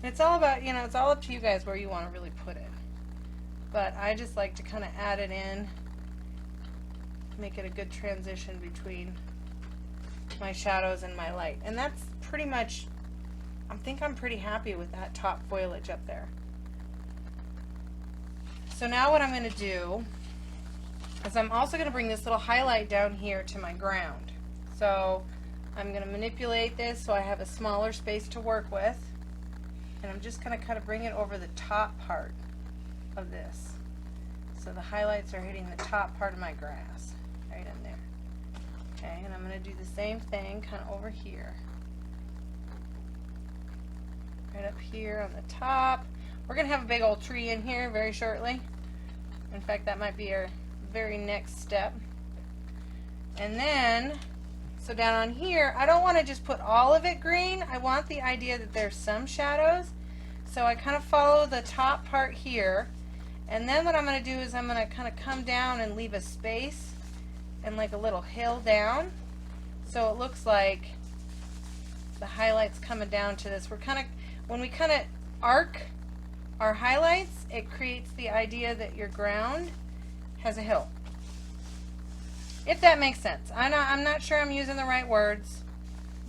It's all about, you know, it's all up to you guys where you want to really put it. But I just like to kind of add it in, make it a good transition between my shadows and my light. And that's pretty much, I think I'm pretty happy with that top foliage up there. So now what I'm going to do is I'm also going to bring this little highlight down here to my ground. So I'm going to manipulate this so I have a smaller space to work with. And I'm just going to kind of bring it over the top part of this. So the highlights are hitting the top part of my grass, right in there. Okay, and I'm going to do the same thing kind of over here. Right up here on the top. We're going to have a big old tree in here very shortly. In fact, that might be our very next step. And then, so down on here, I don't want to just put all of it green. I want the idea that there's some shadows. So I kind of follow the top part here. And then what I'm going to do is I'm going to kind of come down and leave a space and like a little hill down. So it looks like the highlights coming down to this. We're kind of, when we kind of arc our highlights, it creates the idea that your ground has a hill. If that makes sense. I'm not sure I'm using the right words,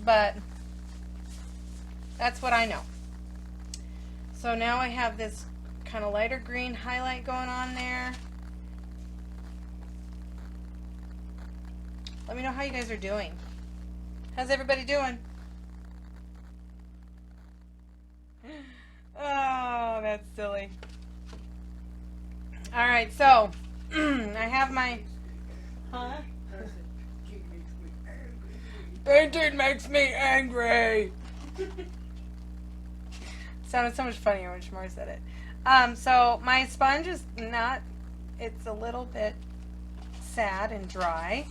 but that's what I know. So now I have this kind of lighter green highlight going on there. Let me know how you guys are doing. How's everybody doing? Oh, that's silly. All right, so I have my... Huh? Painting makes me angry. Sounded so much funnier when Shamar said it. So my sponge is not, it's a little bit sad and dry.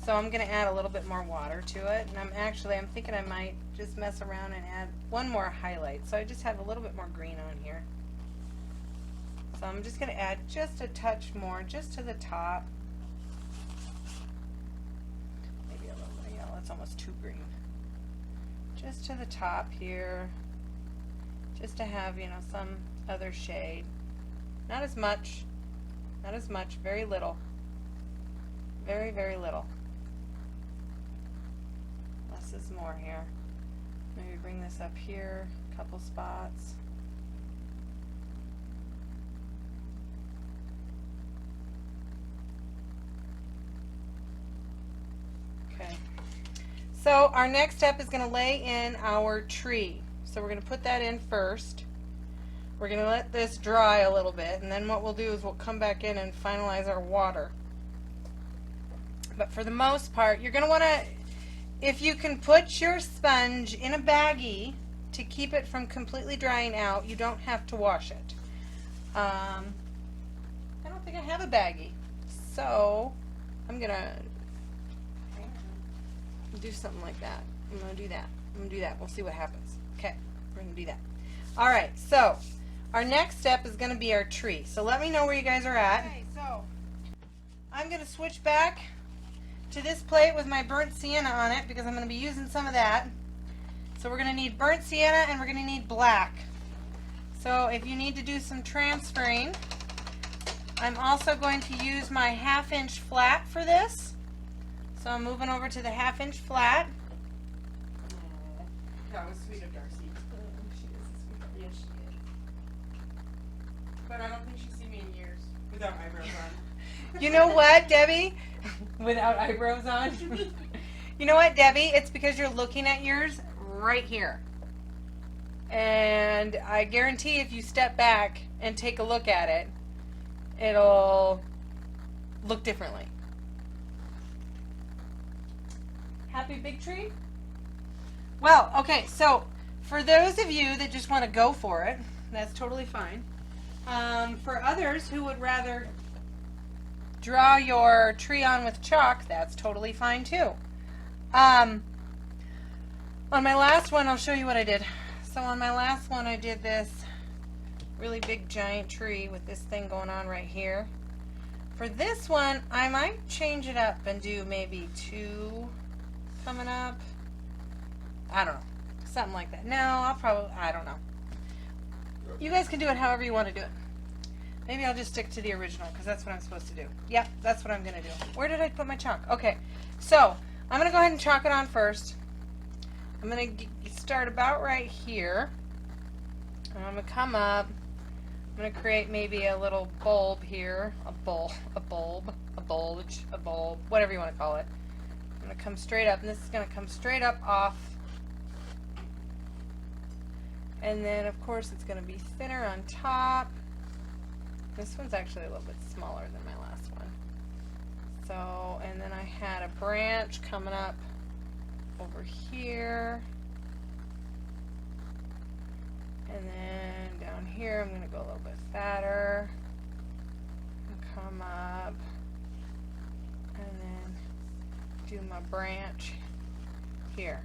So I'm going to add a little bit more water to it. And I'm thinking I might just mess around and add one more highlight. So I just have a little bit more green on here. So So I'm just going to add just a touch more, just to the top. Maybe a little bit of yellow. It's almost too green. Just to the top here, just to have, you know, some other shade. Not as much, very little. Very, very little. Less is more here. Maybe bring this up here, a couple spots. Okay. So our next step is going to lay in our tree. So we're going to put that in first. We're going to let this dry a little bit, and then what we'll do is we'll come back in and finalize our water. But for the most part, you're going to want to, if you can put your sponge in a baggie to keep it from completely drying out, you don't have to wash it. I don't think I have a baggie, so I'm going to do something like that. I'm going to do that. I'm going to do that. We'll see what happens. Okay, we're going to do that. All right, so our next step is going to be our tree. So let me know where you guys are at. Okay, so I'm going to switch back to this plate with my burnt sienna on it because I'm going to be using some of that. So we're going to need burnt sienna and we're going to need black. So if you need to do some transferring, I'm also going to use my 1/2 inch flat for this. So I'm moving over to the 1/2 inch flat. That was sweet of Darcy. She is a sweetheart. Yes, she is. But I don't think she's seen me in years without eyebrows on. You know what, Debbie? Without eyebrows on? You know what, Debbie? It's because you're looking at yours right here. And I guarantee if you step back and take a look at it, it'll look differently. Happy big tree? Well, okay, so for those of you that just want to go for it, that's totally fine. For others who would rather draw your tree on with chalk, that's totally fine too. On my last one, I'll show you what I did. So on my last one, I did this really big giant tree with this thing going on right here. For this one, I might change it up and do maybe 2 coming up. I don't know. Something like that. No, I don't know. You guys can do it however you want to do it. Maybe I'll just stick to the original because that's what I'm supposed to do. Yep, that's what I'm going to do. Where did I put my chalk? Okay, so I'm going to go ahead and chalk it on first. I'm going to start about right here. And I'm going to come up. I'm going to create maybe a little bulb here. A bulge, a bulb, whatever you want to call it. I'm going to come straight up, and this is going to come straight up off. And then, of course, it's going to be thinner on top. This one's actually a little bit smaller than my last one. So, and then I had a branch coming up over here. And then down here, I'm going to go a little bit fatter. And come up. And then do my branch here.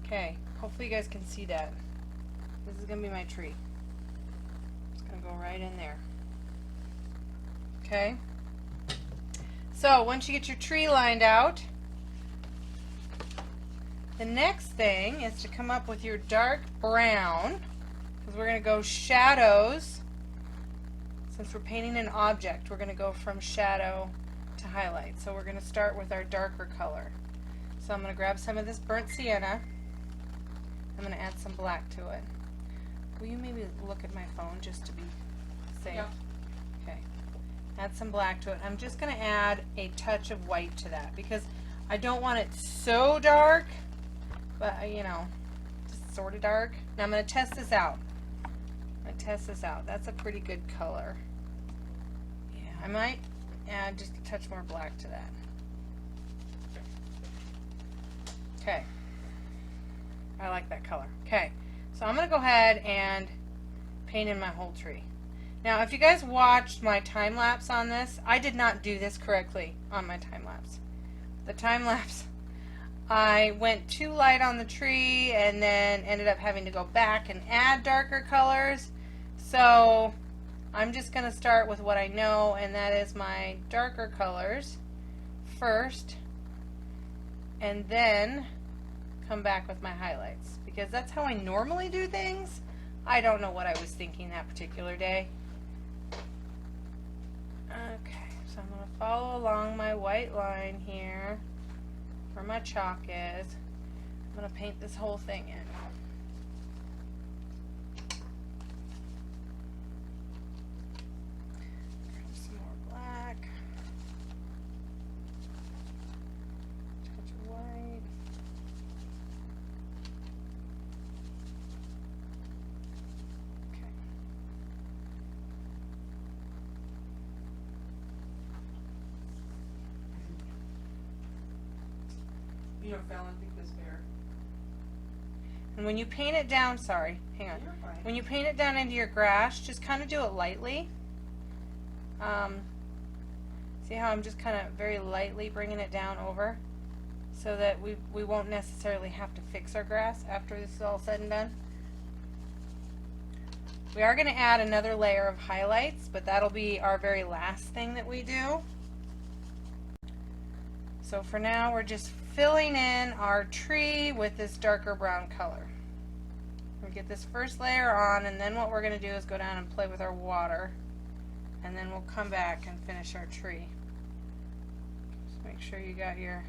Okay, hopefully you guys can see that. This is going to be my tree. It's going to go right in there. Okay? So, once you get your tree lined out, the next thing is to come up with your dark brown, because we're going to go shadows. Since we're painting an object, we're going to go from shadow to highlight. So we're going to start with our darker color. So I'm going to grab some of this burnt sienna. I'm going to add some black to it. Will you maybe look at my phone just to be safe? Yeah. Okay. Add some black to it. I'm just going to add a touch of white to that because I don't want it so dark, but you know, just sort of dark. Now I'm going to test this out. I'm going to test this out. That's a pretty good color. Yeah, I might add just a touch more black to that. Okay. I like that color. Okay. So I'm going to go ahead and paint in my whole tree. Now, if you guys watched my time lapse on this, I did not do this correctly on my time lapse. The time lapse, I went too light on the tree and then ended up having to go back and add darker colors. So I'm just going to start with what I know, and that is my darker colors first, and then come back with my highlights, because that's how I normally do things. I don't know what I was thinking that particular day. Okay, so I'm going to follow along my white line here where my chalk is. I'm going to paint this whole thing in. Some more black. Touch of white. Okay. You know, Fallon picked this pear. And when you paint it down, sorry, hang on. You're fine. When you paint it down into your grass, just kind of do it lightly. See how I'm just kind of very lightly bringing it down over, so that we won't necessarily have to fix our grass after this is all said and done. We are going to add another layer of highlights, but that'll be our very last thing that we do. So for now, we're just filling in our tree with this darker brown color. We get this first layer on, and then what we're going to do is go down and play with our water, and then we'll come back and finish our tree. Just make sure you got your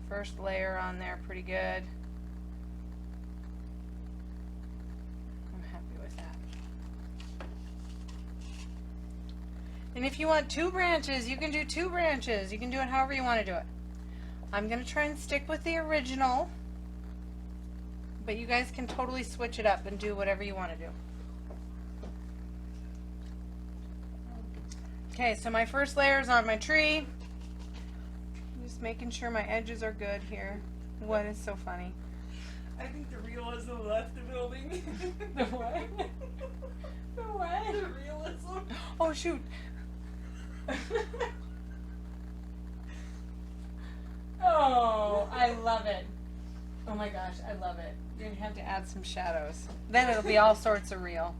first layer on there pretty good. I'm happy with that. And if you want 2 branches, you can do 2 branches. You can do it however you want to do it. I'm going to try and stick with the original, but you guys can totally switch it up and do whatever you want to do. Okay, so my first layer is on my tree. Just making sure my edges are good here. What is so funny? I think the realism left the building. The what? The what? The realism. Oh, shoot. Oh, I love it. Oh my gosh, I love it. You're gonna have to add some shadows. Then it'll be all sorts of real.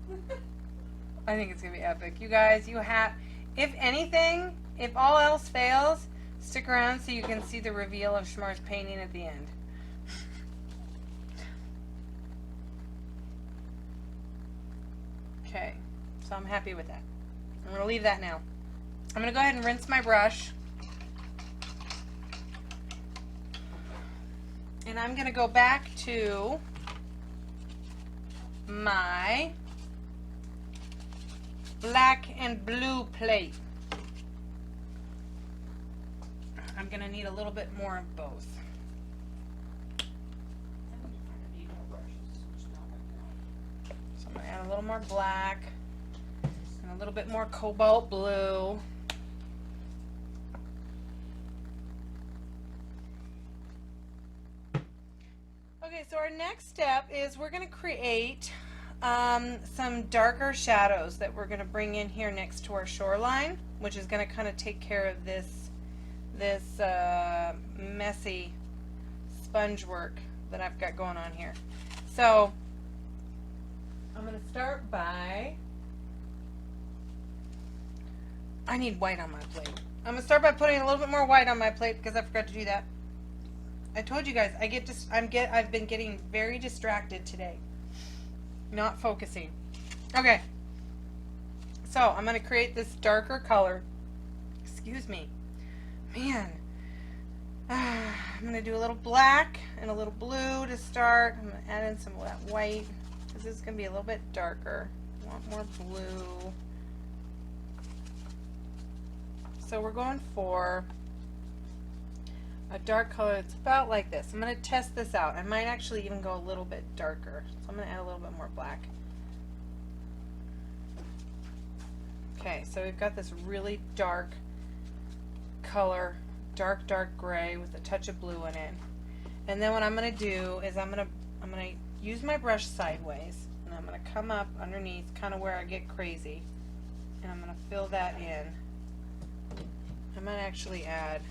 I think it's gonna be epic. You guys, you have, if anything, if all else fails, stick around so you can see the reveal of Shmar's painting at the end. Okay, so I'm happy with that. I'm gonna leave that now. I'm gonna go ahead and rinse my brush. And I'm going to go back to my black and blue plate. I'm going to need a little bit more of both. So I'm going to add a little more black and a little bit more cobalt blue. Okay, so our next step is we're going to create some darker shadows that we're going to bring in here next to our shoreline, which is going to kind of take care of this messy sponge work that I've got going on here. So I'm going to start by, I need white on my plate. I'm going to start by putting a little bit more white on my plate because I forgot to do that. I told you guys, I've been getting very distracted today. Not focusing. Okay. So, I'm going to create this darker color. Excuse me. Man. I'm going to do a little black and a little blue to start. I'm going to add in some of that white because this is going to be a little bit darker. I want more blue. So, we're going for a dark color that's about like this. I'm going to test this out. I might actually even go a little bit darker. So I'm going to add a little bit more black. Okay, so we've got this really dark color, dark gray with a touch of blue in it. And then what I'm going to do is I'm going to use my brush sideways, and I'm going to come up underneath kind of where I get crazy, and I'm going to fill that in. I might actually add,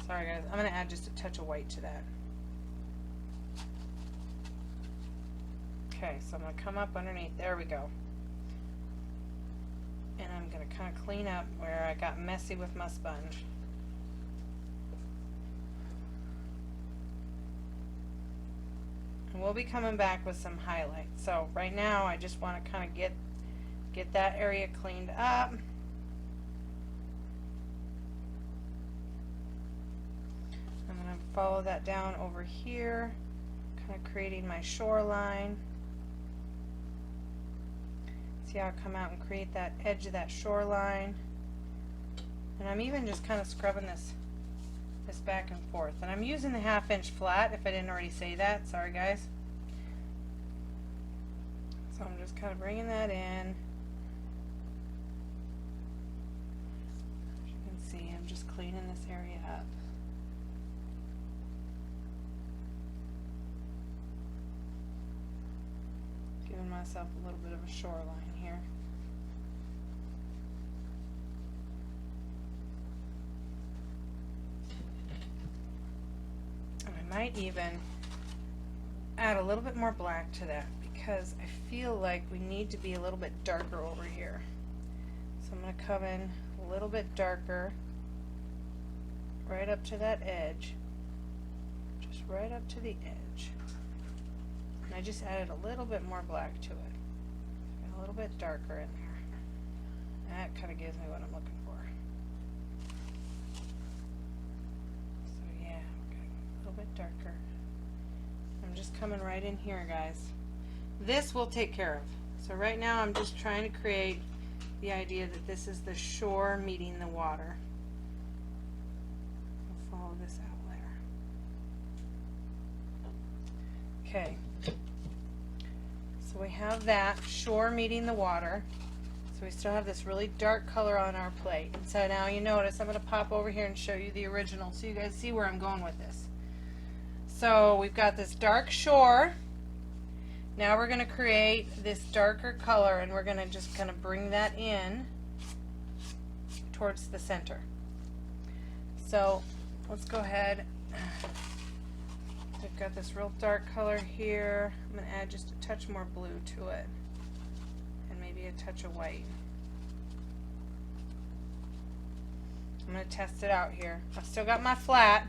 sorry guys, I'm going to add just a touch of white to that. Okay, so I'm going to come up underneath. There we go. And I'm going to kind of clean up where I got messy with my sponge. And we'll be coming back with some highlights. So right now I just want to kind of get that area cleaned up. I'm going to follow that down over here, kind of creating my shoreline. See how I come out and create that edge of that shoreline. And I'm even just kind of scrubbing this back and forth. And I'm using the 1/2 inch flat, if I didn't already say that. Sorry guys. So I'm just kind of bringing that in. As you can see, I'm just cleaning this area up. Giving myself a little bit of a shoreline here. And I might even add a little bit more black to that because I feel like we need to be a little bit darker over here. So I'm going to come in a little bit darker right up to that edge, just right up to the edge. And I just added a little bit more black to it, a little bit darker in there. That kind of gives me what I'm looking for. So yeah, okay, a little bit darker. I'm just coming right in here, guys. This we'll take care of. So right now I'm just trying to create the idea that this is the shore meeting the water. I'll follow this out there. Okay. So we have that shore meeting the water. So we still have this really dark color on our plate. And so now you notice I'm going to pop over here and show you the original so you guys see where I'm going with this. So we've got this dark shore. Now we're going to create this darker color and we're going to just kind of bring that in towards the center. So let's go ahead. We've got this real dark color here. I'm going to add just a touch more blue to it and maybe a touch of white. I'm going to test it out here. I've still got my flat,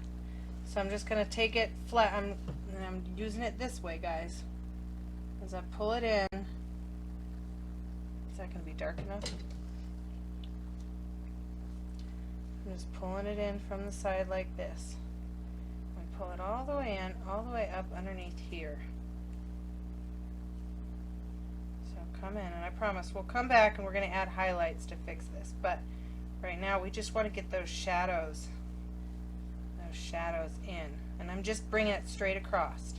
so I'm just going to take it flat. I'm using it this way, guys. As I pull it in, is that going to be dark enough? I'm just pulling it in from the side like this. Pull it all the way in, all the way up underneath here. So come in, and I promise we'll come back and we're going to add highlights to fix this. But right now we just want to get those shadows in. And I'm just bringing it straight across.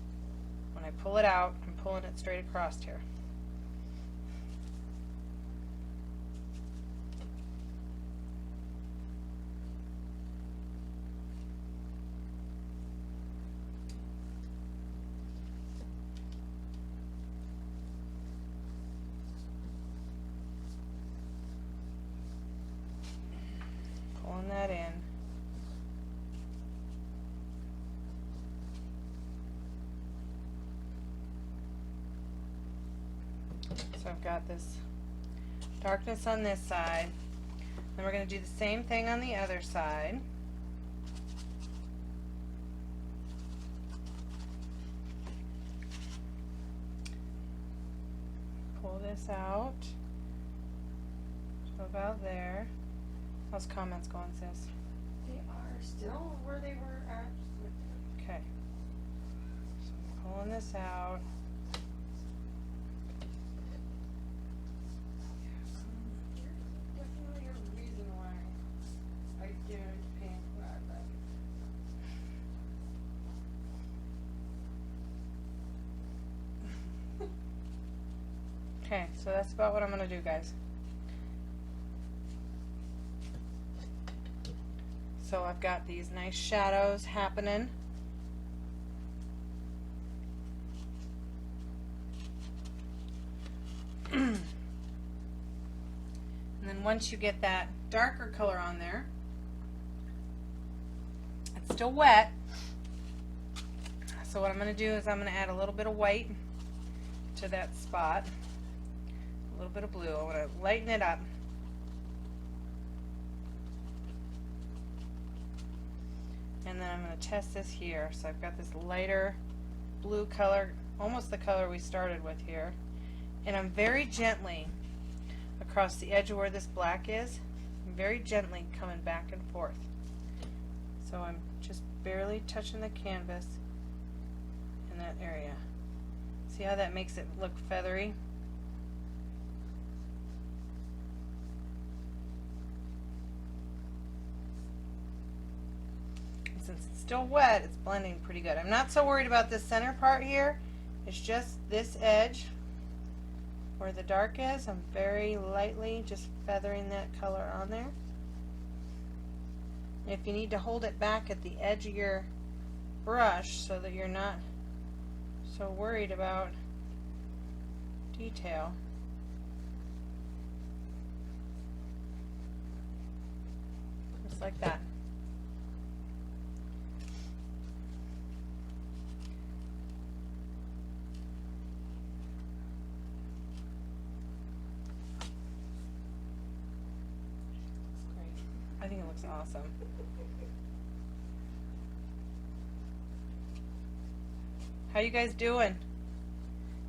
When I pull it out, I'm pulling it straight across here. Pulling that in. So I've got this darkness on this side. Then we're going to do the same thing on the other side. Pull this out. So about there. How's comments going, sis? They are still where they were at. Okay. So I'm pulling this out. There's definitely a reason why I didn't paint that. Okay, so that's about what I'm going to do, guys. So I've got these nice shadows happening. And then once you get that darker color on there, it's still wet. So what I'm going to do is I'm going to add a little bit of white to that spot. A little bit of blue. I want to lighten it up. And then I'm going to test this here. So I've got this lighter blue color, almost the color we started with here. And I'm very gently across the edge of where this black is, I'm very gently coming back and forth. So I'm just barely touching the canvas in that area. See how that makes it look feathery? And since it's still wet, it's blending pretty good. I'm not so worried about this center part here. It's just this edge where the dark is. I'm very lightly just feathering that color on there. And if you need to hold it back at the edge of your brush so that you're not so worried about detail, just like that. I think it looks awesome. How you guys doing?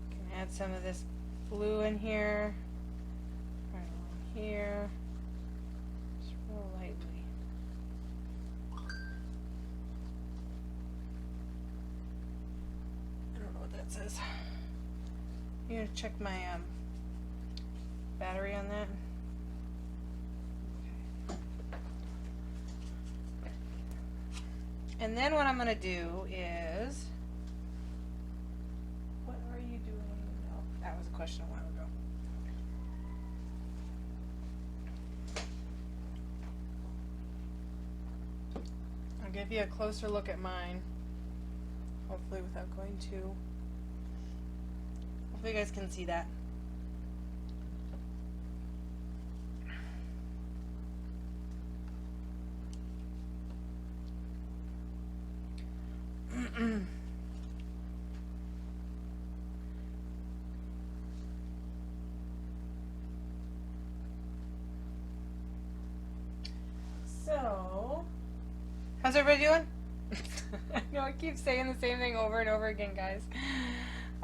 Can add some of this blue in here, right along here, just real lightly. I don't know what that says. You gonna check my battery on that? And then what I'm going to do is, what are you doing? Oh, that was a question a while ago. I'll give you a closer look at mine, hopefully without going too, hopefully you guys can see that. So, how's everybody doing? I know I keep saying the same thing over and over again, guys.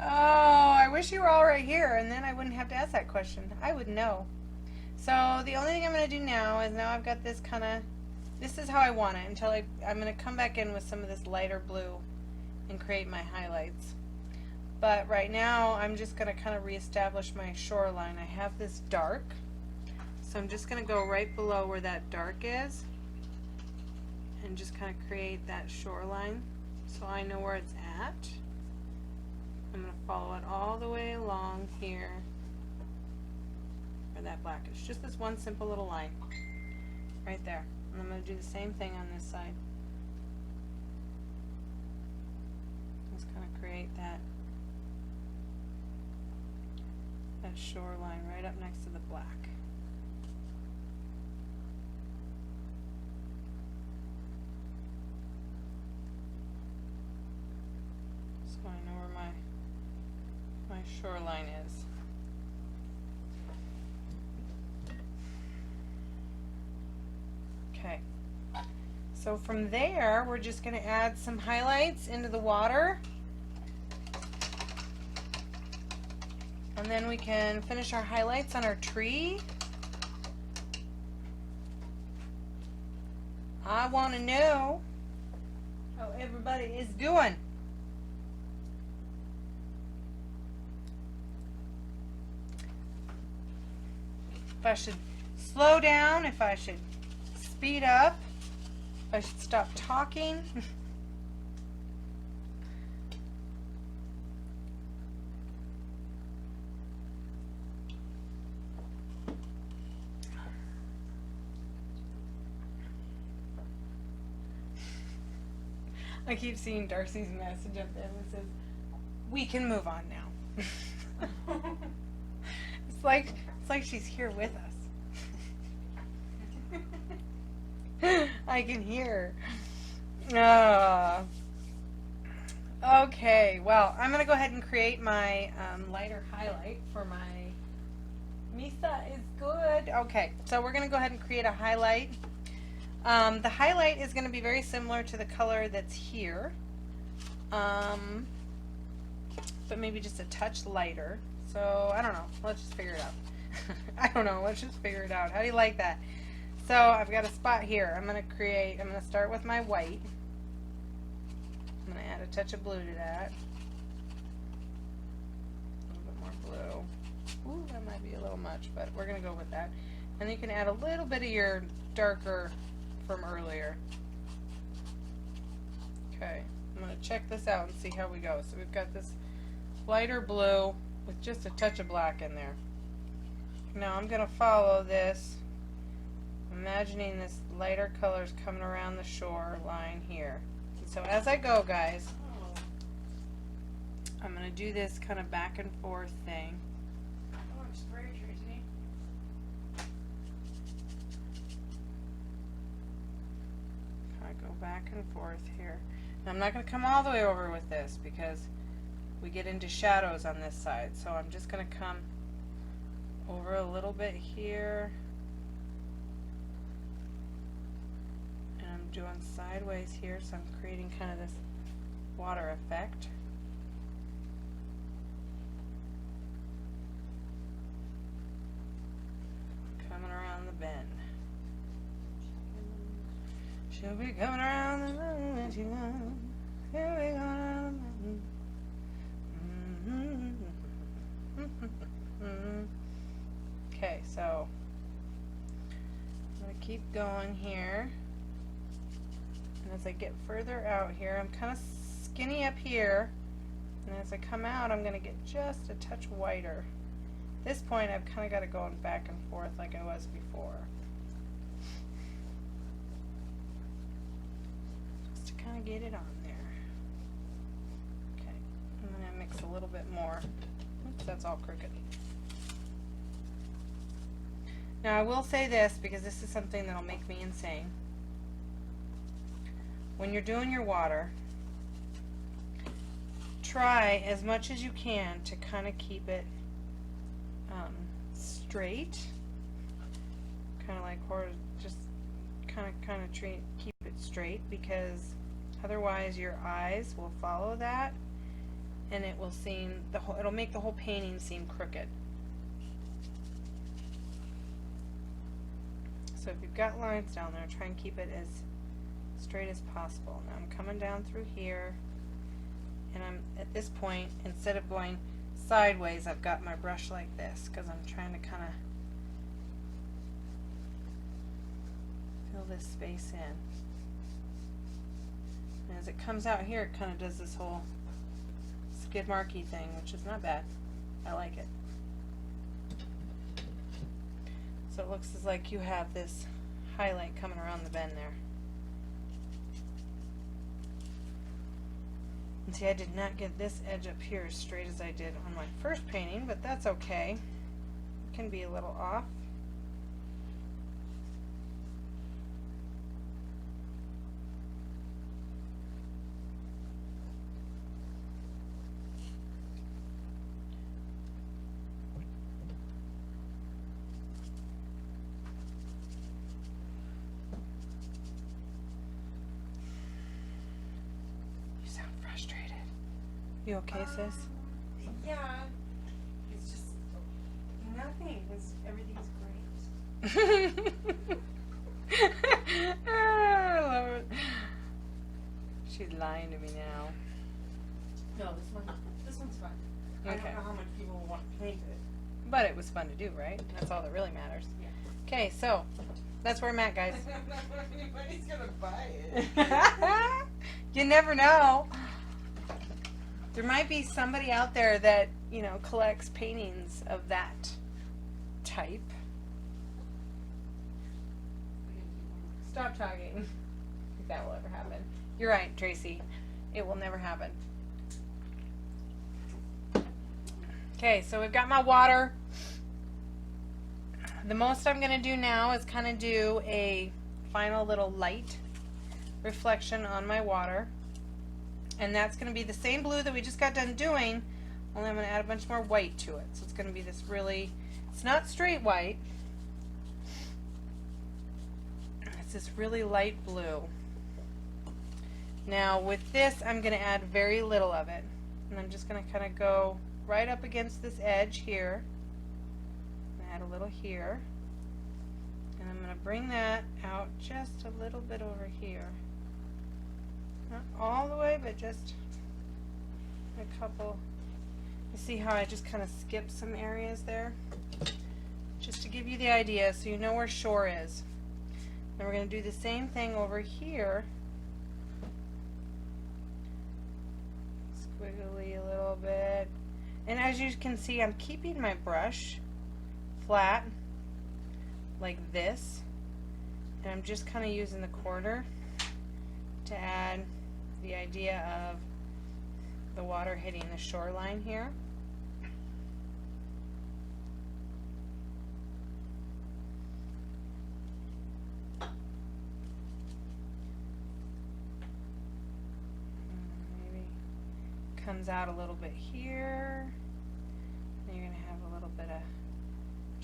Oh, I wish you were all right here, and then I wouldn't have to ask that question. I would know. So the only thing I'm going to do now is, now I've got this kind of, this is how I want it until I'm going to come back in with some of this lighter blue and create my highlights. But right now I'm just going to kind of reestablish my shoreline. I have this dark, so I'm just going to go right below where that dark is and just kind of create that shoreline so I know where it's at. I'm going to follow it all the way along here where that black is. Just this one simple little line right there. And I'm going to do the same thing on this side. Just kind of create that shoreline right up next to the black. So I know where my shoreline is. Okay. So from there, we're just going to add some highlights into the water. And then we can finish our highlights on our tree. I want to know how everybody is doing. If I should slow down, if I should speed up, if I should stop talking. I keep seeing Darcy's message up there that says, "We can move on now." It's like she's here with us. I can hear her. Okay, well, I'm going to go ahead and create my lighter highlight for my Misa is good. Okay, so we're going to go ahead and create a highlight. The highlight is going to be very similar to the color that's here, but maybe just a touch lighter. So I don't know. Let's just figure it out. I don't know. Let's just figure it out. How do you like that? So I've got a spot here. I'm going to start with my white. I'm going to add a touch of blue to that. A little bit more blue. Ooh, that might be a little much, but we're going to go with that. And you can add a little bit of your darker from earlier. Okay, I'm going to check this out and see how we go. So we've got this lighter blue with just a touch of black in there. Now I'm going to follow this, imagining this lighter colors coming around the shoreline here. And so as I go, guys, I'm going to do this kind of back and forth thing. Oh, it's very Tracy. Kind of go back and forth here. Now I'm not going to come all the way over with this because we get into shadows on this side. So I'm just going to come over a little bit here. And I'm doing sideways here, so I'm creating kind of this water effect. Coming around the bend. She'll be coming around the bend when she comes. Here we go around the bend. Okay, so I'm going to keep going here. And as I get further out here, I'm kind of skinny up here. And as I come out, I'm going to get just a touch whiter. At this point, I've kind of got it going back and forth like I was before. Just to kind of get it on there. Okay, I'm going to mix a little bit more. Oops, that's all crooked. Now I will say this because this is something that'll make me insane. When you're doing your water, try as much as you can to kind of keep it straight, kind of like, or just kind of keep it straight, because otherwise your eyes will follow that, and it will seem it'll make the whole painting seem crooked. So if you've got lines down there, try and keep it as straight as possible. Now I'm coming down through here, and I'm at this point, instead of going sideways, I've got my brush like this because I'm trying to kind of fill this space in. And as it comes out here, it kind of does this whole skid marky thing, which is not bad. I like it. So it looks as like you have this highlight coming around the bend there. And see, I did not get this edge up here as straight as I did on my first painting, but that's okay. It can be a little off. You okay, sis? Yeah. It's just nothing. Everything's great. I love it. She's lying to me now. No, this one's fun. I Okay. don't know how much people will want to paint it. But it was fun to do, right? That's all that really matters. Yeah. Okay, so that's where I'm at, guys. I don't know if anybody's gonna buy it. You never know. There might be somebody out there that, you know, collects paintings of that type. Stop talking. I think that will ever happen. You're right, Tracy. It will never happen. Okay, so we've got my water. The most I'm going to do now is kind of do a final little light reflection on my water. And that's going to be the same blue that we just got done doing, only I'm going to add a bunch more white to it. So it's going to be this really, it's not straight white. It's this really light blue. Now with this, I'm going to add very little of it. And I'm just going to kind of go right up against this edge here. Add a little here. And I'm going to bring that out just a little bit over here. Not all the way, but just a couple. You see how I just kind of skipped some areas there? Just to give you the idea so you know where shore is. Then we're going to do the same thing over here. Squiggly a little bit. And as you can see, I'm keeping my brush flat like this. And I'm just kind of using the corner to add the idea of the water hitting the shoreline here. Maybe comes out a little bit here. And you're going to have a little bit of,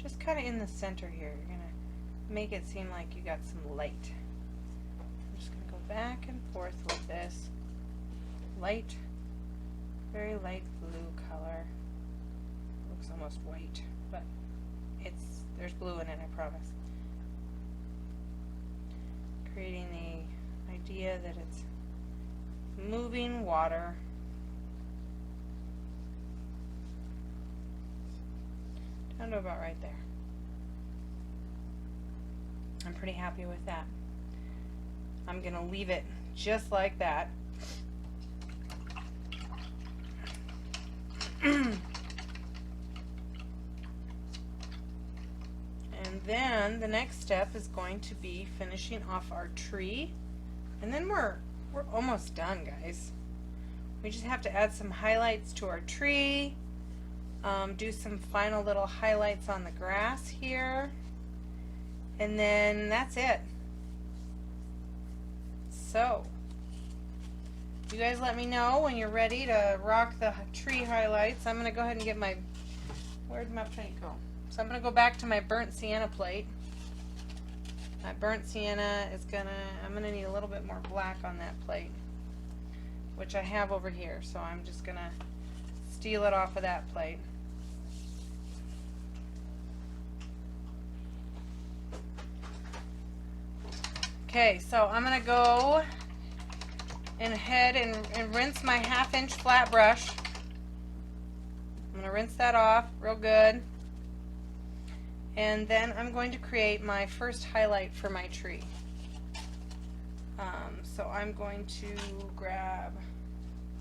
just kind of in the center here, you're going to make it seem like you got some light. I'm just going to go back and forth with this light, very light blue color. Looks almost white, but there's blue in it, I promise. Creating the idea that it's moving water. Down to about right there. I'm pretty happy with that. I'm going to leave it just like that. And then the next step is going to be finishing off our tree. And then we're almost done, guys. We just have to add some highlights to our tree. Do some final little highlights on the grass here. And then that's it. So, you guys let me know when you're ready to rock the tree highlights. I'm going to go ahead and get my, where'd my paint go? So I'm going to go back to my burnt sienna plate. My burnt sienna is I'm going to need a little bit more black on that plate, which I have over here. So I'm just going to steal it off of that plate. Okay, so I'm going to go ahead and rinse my 1/2 inch flat brush. I'm going to rinse that off real good. And then I'm going to create my first highlight for my tree. So I'm going to grab,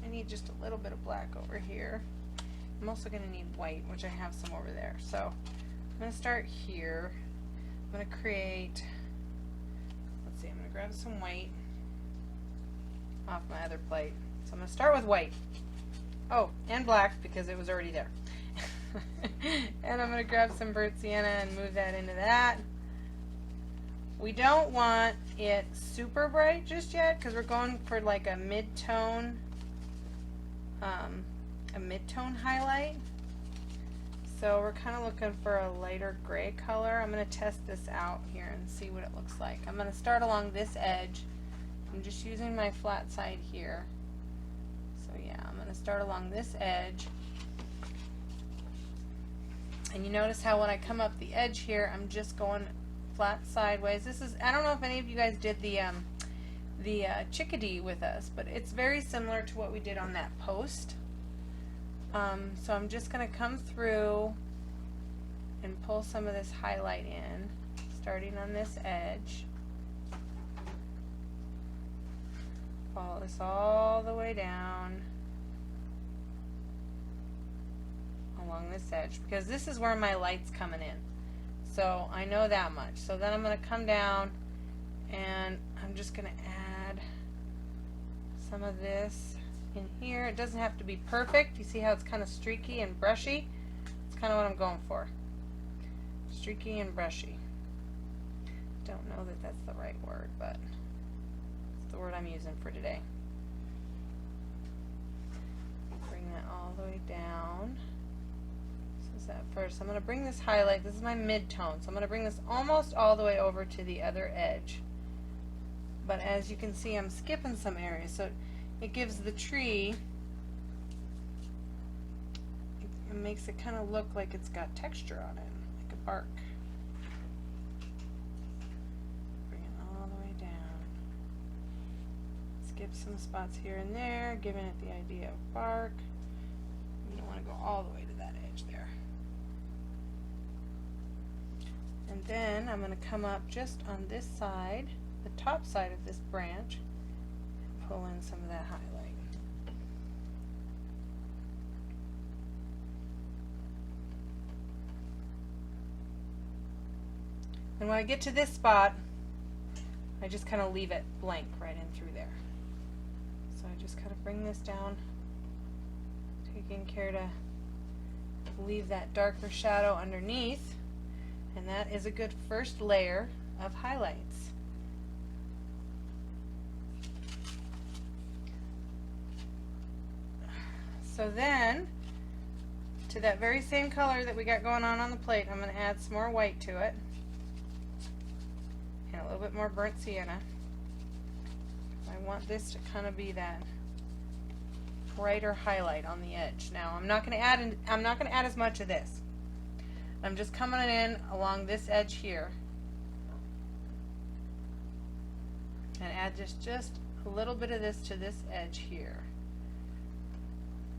I need just a little bit of black over here. I'm also going to need white, which I have some over there. So I'm going to start here. I'm going to create, let's see, I'm going to grab some white off my other plate. So I'm going to start with white. Oh, and black because it was already there. And I'm going to grab some burnt sienna and move that into that. We don't want it super bright just yet because we're going for like a mid-tone highlight. So we're kind of looking for a lighter gray color. I'm going to test this out here and see what it looks like. I'm going to start along this edge. I'm just using my flat side here. So yeah, I'm going to start along this edge. And you notice how when I come up the edge here, I'm just going flat sideways. This is, I don't know if any of you guys did the chickadee with us, but it's very similar to what we did on that post. So I'm just going to come through and pull some of this highlight in, starting on this edge. Follow this all the way down along this edge because this is where my light's coming in. So I know that much. So then I'm going to come down and I'm just going to add some of this in here. It doesn't have to be perfect. You see how it's kind of streaky and brushy? It's kind of what I'm going for. Streaky and brushy. Don't know that that's the right word, but it's the word I'm using for today. Bring that all the way down. This is that first. I'm going to bring this highlight. This is my mid-tone. So I'm going to bring this almost all the way over to the other edge. but as you can see, I'm skipping some areas, so it gives the tree, it makes it kind of look like it's got texture on it, like a bark. Bring it all the way down. Skip some spots here and there, giving it the idea of bark. You don't want to go all the way to that edge there. And then I'm going to come up just on this side, the top side of this branch, and pull in some of that highlight. And when I get to this spot, I just kind of leave it blank right in through there. So I just kind of bring this down, taking care to leave that darker shadow underneath, and that is a good first layer of highlights. So then, to that very same color that we got going on the plate, I'm going to add some more white to it, and a little bit more burnt sienna. I want this to kind of be that brighter highlight on the edge. Now I'm not going to add as much of this. I'm just coming in along this edge here and add just a little bit of this to this edge here.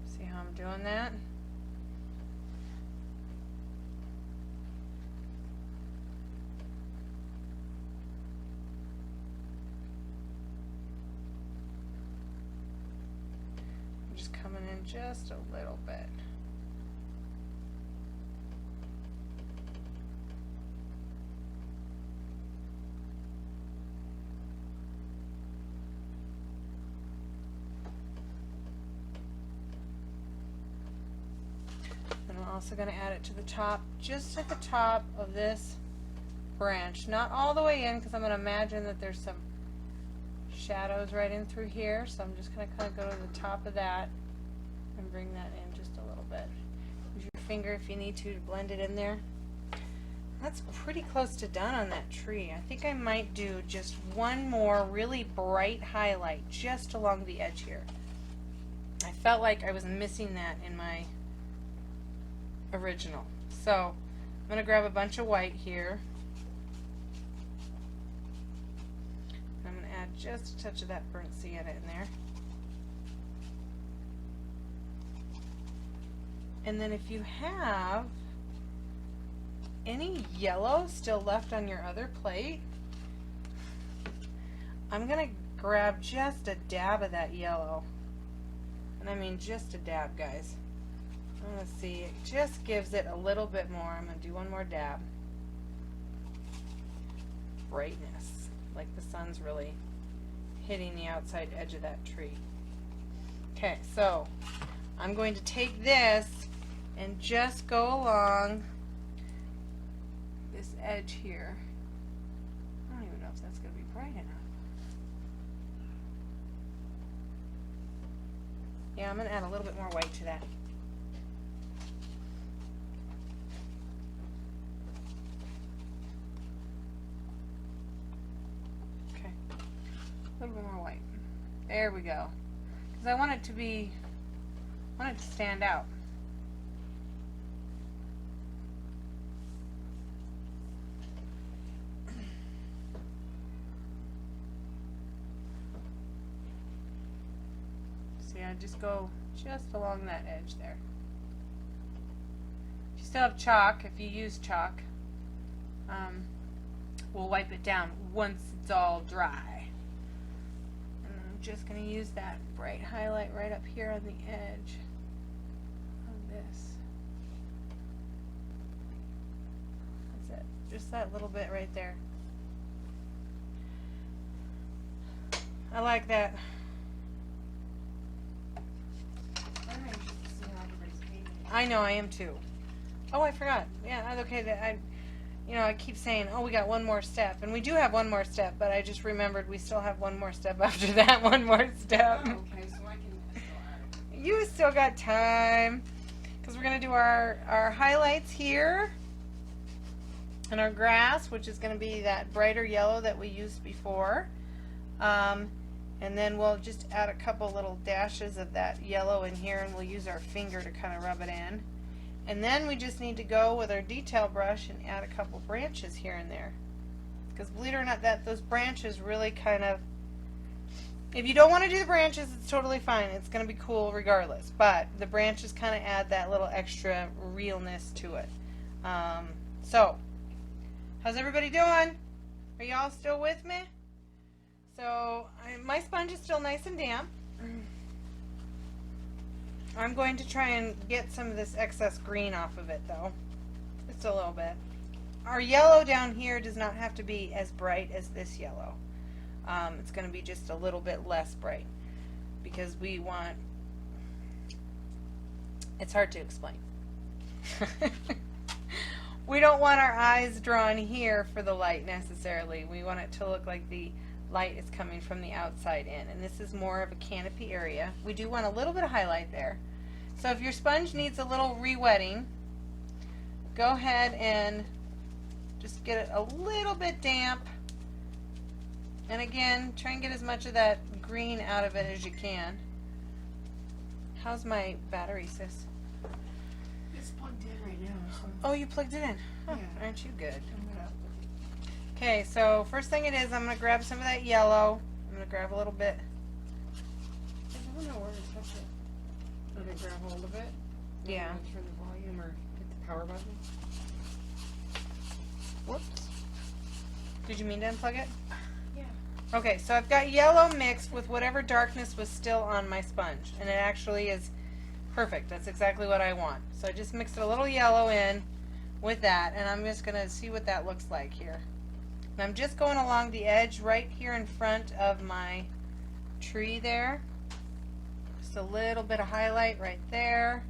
See how I'm doing that? I'm just coming in just a little bit. I'm also going to add it to the top, just at the top of this branch, not all the way in, because I'm going to imagine that there's some shadows right in through here, so I'm just going to kind of go to the top of that and bring that in just a little bit. Use your finger if you need to blend it in there. That's pretty close to done on that tree. I think I might do just one more really bright highlight just along the edge here. I felt like I was missing that in my original. So I'm going to grab a bunch of white here. I'm going to add just a touch of that burnt sienna in there. And then if you have any yellow still left on your other plate, I'm going to grab just a dab of that yellow. And I mean just a dab, guys. Let's see, it just gives it a little bit more. I'm going to do one more dab. Brightness, like the sun's really hitting the outside edge of that tree. Okay, so I'm going to take this and just go along this edge here. I don't even know if that's going to be bright enough. Yeah, I'm going to add a little bit more white to that. A little bit more white. There we go. Because I want it to stand out. See, I just go just along that edge there. If you still have chalk, if you use chalk, we'll wipe it down once it's all dry. Just going to use that bright highlight right up here on the edge of this. That's it. Just that little bit right there. I like that. I'm anxious to see how everybody's painting. I know, I am too. Oh, I forgot. Yeah, okay. I keep saying, oh, we got one more step. And we do have one more step, but I just remembered we still have one more step after that one more step. Oh, okay, so I can still add it. You still got time. Because we're going to do our highlights here. And our grass, which is going to be that brighter yellow that we used before. And then we'll just add a couple little dashes of that yellow in here, and we'll use our finger to kind of rub it in. And then we just need to go with our detail brush and add a couple branches here and there. Because believe it or not, those branches really kind of, if you don't want to do the branches, it's totally fine. It's going to be cool regardless. But the branches kind of add that little extra realness to it. So, how's everybody doing? Are y'all still with me? So, my sponge is still nice and damp. I'm going to try and get some of this excess green off of it, though. Just a little bit. Our yellow down here does not have to be as bright as this yellow. It's going to be just a little bit less bright because we want, it's hard to explain. We don't want our eyes drawn here for the light necessarily. We want it to look like the light is coming from the outside in, and this is more of a canopy area. We do want a little bit of highlight there. So if your sponge needs a little re-wetting, go ahead and just get it a little bit damp. And again, try and get as much of that green out of it as you can. How's my battery, sis? It's plugged in right now. So Oh, you plugged it in? Oh, Yeah. aren't you good? I'm gonna Okay, so first thing it is, I'm going to grab some of that yellow. I'm going to grab a little bit. I don't know where to touch it. I'm gonna grab hold of it. Yeah. I'm gonna turn the volume or hit the power button. Whoops. Did you mean to unplug it? Yeah. Okay, so I've got yellow mixed with whatever darkness was still on my sponge, and it actually is perfect. That's exactly what I want. So I just mixed a little yellow in with that, and I'm just going to see what that looks like here. And I'm just going along the edge right here in front of my tree there. Just a little bit of highlight right there.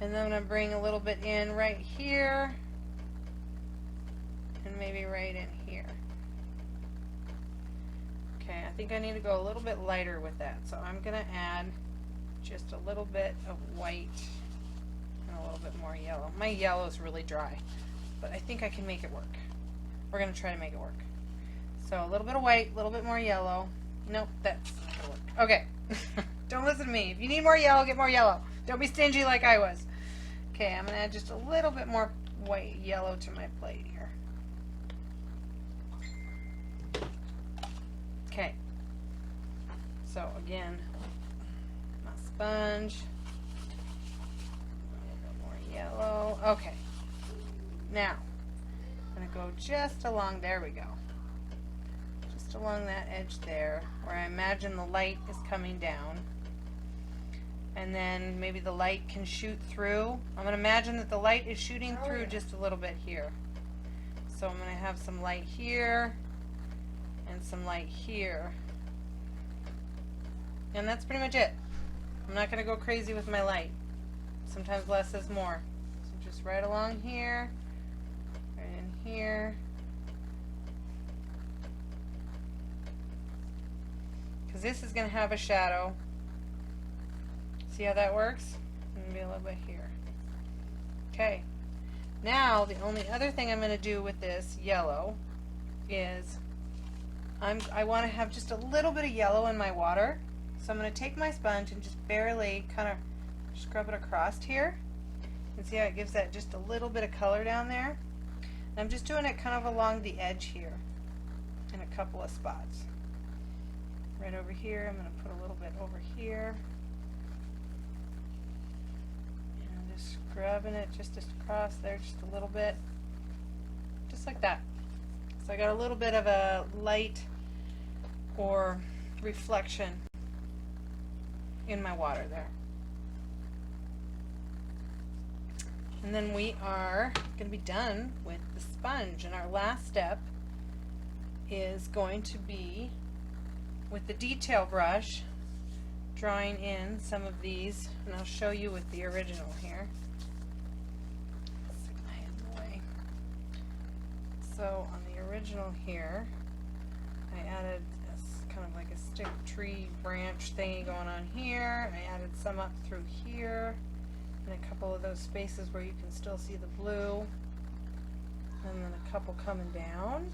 And then I'm going to bring a little bit in right here. And maybe right in here. Okay, I think I need to go a little bit lighter with that. So I'm going to add just a little bit of white and a little bit more yellow. My yellow is really dry, but I think I can make it work. We're going to try to make it work. So a little bit of white, a little bit more yellow. Nope, that's not going to work. Okay, don't listen to me. If you need more yellow, get more yellow. Don't be stingy like I was. Okay, I'm going to add just a little bit more white yellow to my plate here. Okay, so again, my sponge, a little bit more yellow. Okay, now I'm going to go just along, there we go, just along that edge there where I imagine the light is coming down, and then maybe the light can shoot through. I'm going to imagine that the light is shooting through just a little bit here. So I'm going to have some light here and some light here, and that's pretty much it. I'm not going to go crazy with my light. Sometimes less is more. So just right along here, right in here, because this is going to have a shadow. See how that works? Maybe a little bit here. Okay, now the only other thing I'm going to do with this yellow is I want to have just a little bit of yellow in my water. So I'm going to take my sponge and just barely kind of scrub it across here. And see how it gives that just a little bit of color down there? And I'm just doing it kind of along the edge here in a couple of spots. Right over here, I'm going to put a little bit over here. And I'm just scrubbing it just across there just a little bit. Just like that. So I got a little bit of a light or reflection in my water there. And then we are going to be done with the sponge. And our last step is going to be with the detail brush, drawing in some of these, and I'll show you with the original here. Stick my hand in the way. So on the original here, I added kind of like a stick tree branch thingy going on here. I added some up through here, and a couple of those spaces where you can still see the blue, and then a couple coming down.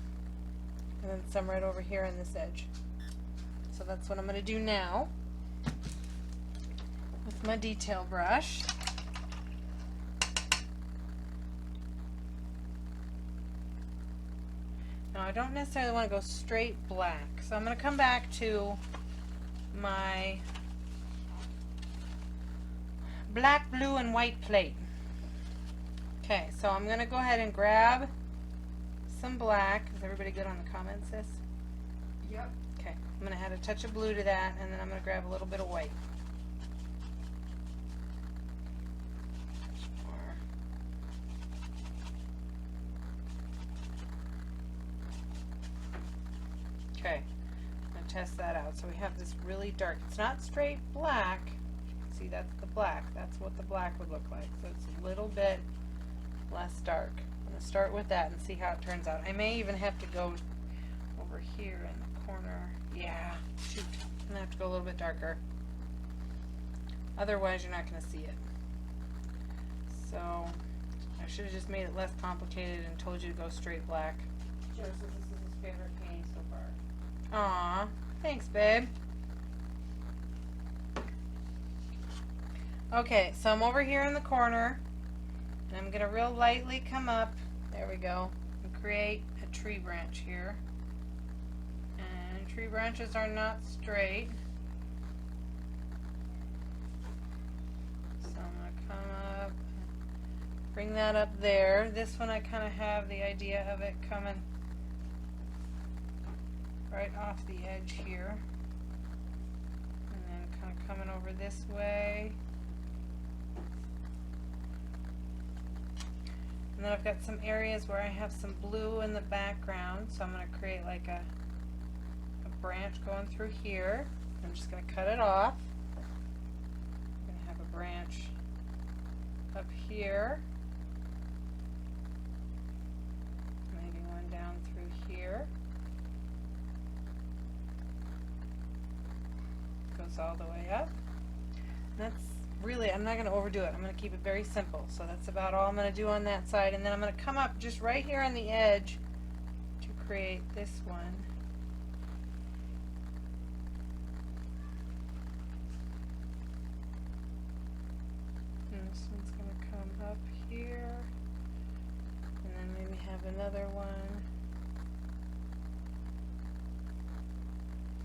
and then some right over here on this edge. So that's what I'm going to do now with my detail brush. Now I don't necessarily want to go straight black, so I'm going to come back to my black, blue, and white plate. Okay, so I'm going to go ahead and grab some black. Is everybody good on the comments, sis? Yep. Okay, I'm going to add a touch of blue to that, and then I'm going to grab a little bit of white. Okay, I'm going to test that out. So we have this really dark, it's not straight black. See, that's the black. That's what the black would look like. So it's a little bit less dark. I'm going to start with that and see how it turns out. I may even have to go over here in the corner. Yeah, shoot. I'm going to have to go a little bit darker. Otherwise, you're not going to see it. So I should have just made it less complicated and told you to go straight black. Joe says this is his favorite painting so far. Aw, thanks, babe. Okay, so I'm over here in the corner, and I'm going to real lightly come up, there we go, and create a tree branch here. And tree branches are not straight. So I'm going to come up, bring that up there. This one I kind of have the idea of it coming right off the edge here. And then kind of coming over this way. And then I've got some areas where I have some blue in the background, so I'm going to create like a branch going through here. I'm just going to cut it off. I'm going to have a branch up here. Maybe one down through here. Goes all the way up. And that's really, I'm not going to overdo it. I'm going to keep it very simple. So that's about all I'm going to do on that side. And then I'm going to come up just right here on the edge to create this one. And this one's going to come up here. And then maybe have another one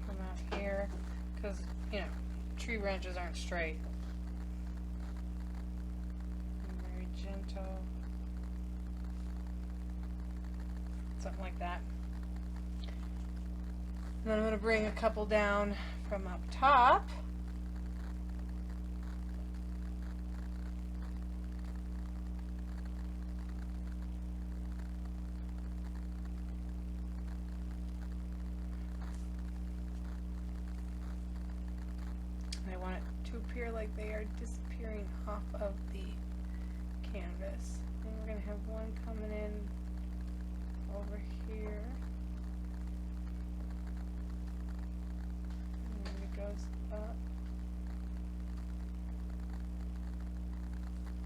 come out here. Because, you know, tree branches aren't straight. Very gentle. Something like that. And then I'm going to bring a couple down from up top. I want it to appear like they are disappearing off of the canvas. And we're going to have one coming in over here. And then it goes up.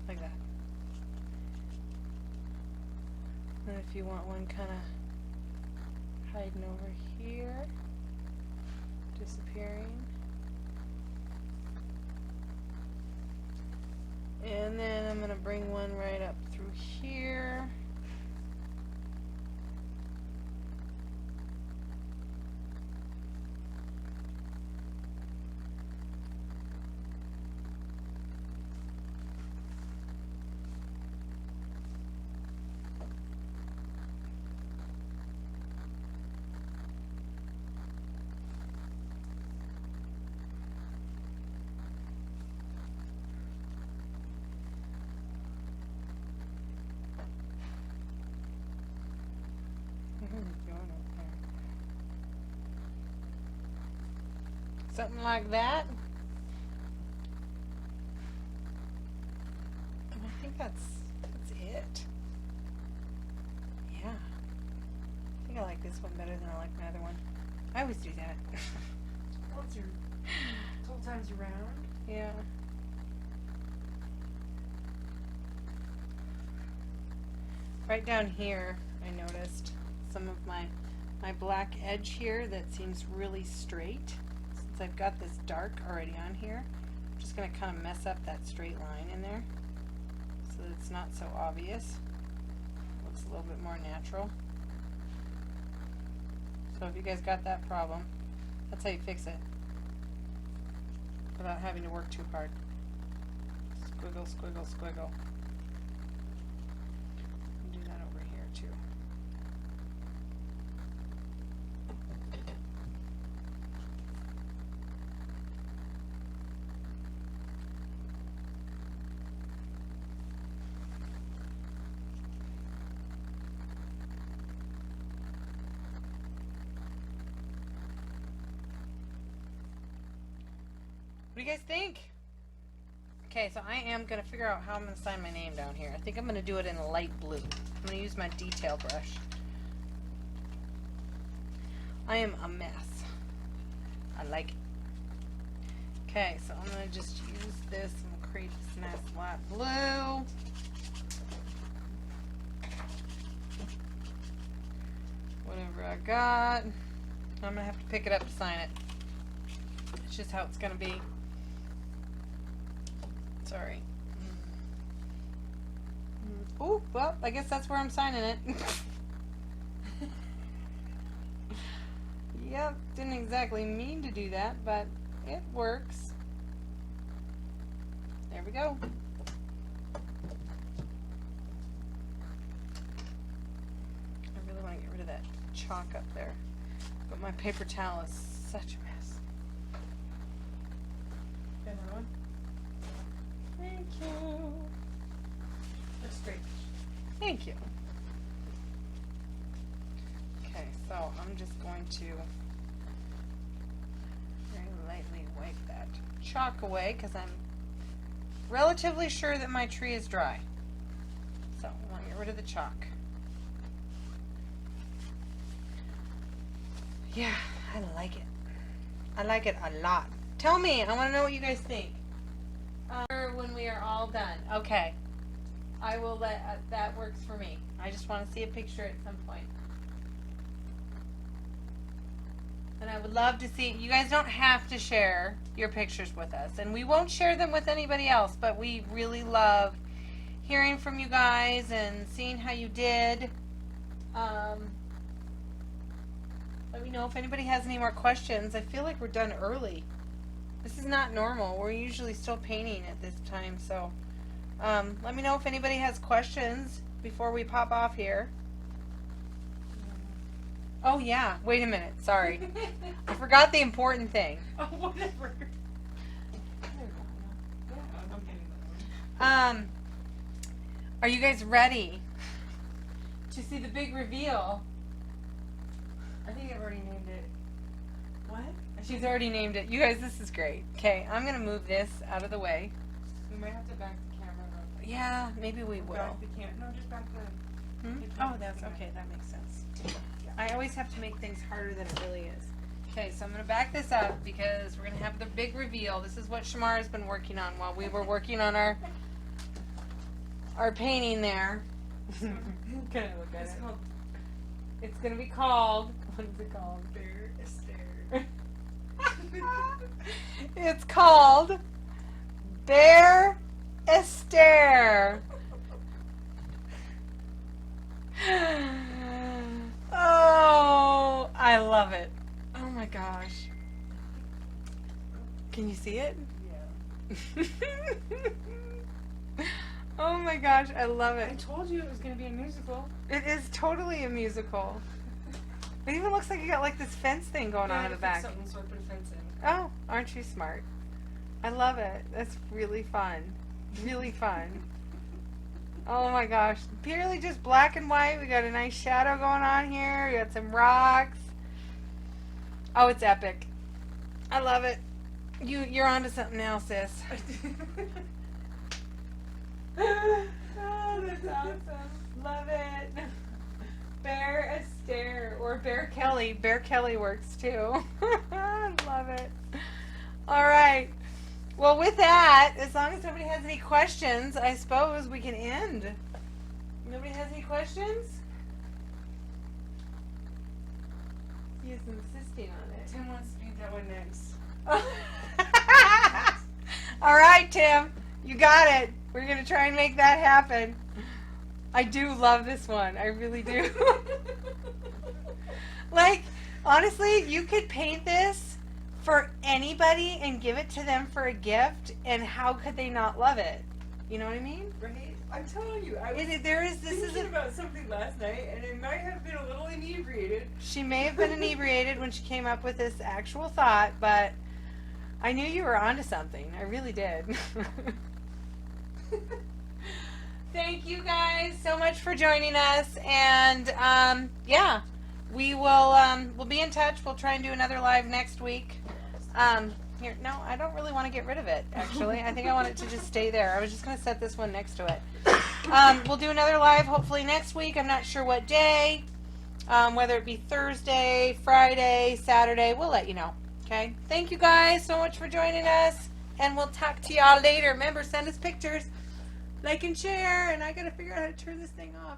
Like that. And if you want one kind of hiding over here, disappearing. And then I'm going to bring one right up through here. Something like that. And I think that's it. Yeah. I think I like this one better than I like my other one. I always do that. Well, it's your 12 times around. Yeah. Right down here, I noticed some of my my black edge here that seems really straight. Since I've got this dark already on here, I'm just going to kind of mess up that straight line in there so that it's not so obvious. Looks a little bit more natural. So if you guys got that problem, that's how you fix it without having to work too hard. Squiggle, squiggle, squiggle. Do that over here too. What do you guys think? Okay, so I am going to figure out how I'm going to sign my name down here. I think I'm going to do it in a light blue. I'm going to use my detail brush. I am a mess. I like it. Okay, so I'm going to just use this and create this nice light blue. Whatever I got. I'm going to have to pick it up to sign it. It's just how it's going to be. Sorry. Oh, well, I guess that's where I'm signing it. Yep, didn't exactly mean to do that, but it works. There we go. I really want to get rid of that chalk up there, but my paper towel is such a mess. Got another one? Thank you. That's great. Thank you. Okay, so I'm just going to very lightly wipe that chalk away because I'm relatively sure that my tree is dry. So I want to get rid of the chalk. Yeah, I like it. I like it a lot. Tell me, I want to know what you guys think. When we are all done. Okay. I will let, that works for me. I just want to see a picture at some point. And I would love to see, you guys don't have to share your pictures with us. And we won't share them with anybody else, but we really love hearing from you guys and seeing how you did. Let me know if anybody has any more questions. I feel like we're done early. This is not normal. We're usually still painting at this time, so let me know if anybody has questions before we pop off here. Oh yeah, wait a minute, sorry. I forgot the important thing. Oh, whatever. Are you guys ready to see the big reveal? I think I've already named it. What? She's already named it. You guys, this is great. Okay, I'm going to move this out of the way. We might have to back the camera up. Yeah, maybe we will. Back the camera. No, just back the... Oh, that's okay. That makes sense. Yeah. I always have to make things harder than it really is. Okay, so I'm going to back this up because we're going to have the big reveal. This is what Shamar has been working on while we were working on our painting there. Can I look at it? It's going to be called... What is it called? Bear Esther. It's called Bear Esther. Oh, I love it. Oh my gosh. Can you see it? Yeah. Oh my gosh, I love I it. told you it was going to be a musical. It is totally a musical. It even looks like you got like this fence thing going on in the back. Something so I put a fence in. Oh, aren't you smart? I love it. That's really fun. Really fun. Oh my gosh. Purely just black and white. We got a nice shadow going on here. We got some rocks. Oh, it's epic. I love it. You're onto something now, sis. Oh, that's awesome. Love it. Bear Esther or Bear Kelly. Bear Kelly works too. Love it. All right. Well, with that, as long as nobody has any questions, I suppose we can end. Nobody has any questions? He is insisting on it. Tim wants to paint that one next. All right, Tim, you got it. We're gonna try and make that happen. I do love this one. I really do. Like, honestly, you could paint this for anybody and give it to them for a gift, and how could they not love it? You know what I mean? Right? I'm telling you, I was This about something last night, and it might have been a little inebriated. She may have been inebriated when she came up with this actual thought, but I knew you were onto something. I really did. Thank you guys so much for joining us, and yeah, we will we'll be in touch. We'll try and do another live next week. Here, no, I don't really want to get rid of it, actually. I think I want it to just stay there. I was just going to set this one next to it. We'll do another live hopefully next week. I'm not sure what day, whether it be Thursday, Friday, Saturday. We'll let you know, okay? Thank you guys so much for joining us, and we'll talk to y'all later. Remember, send us pictures, like and share, and I got to figure out how to turn this thing off.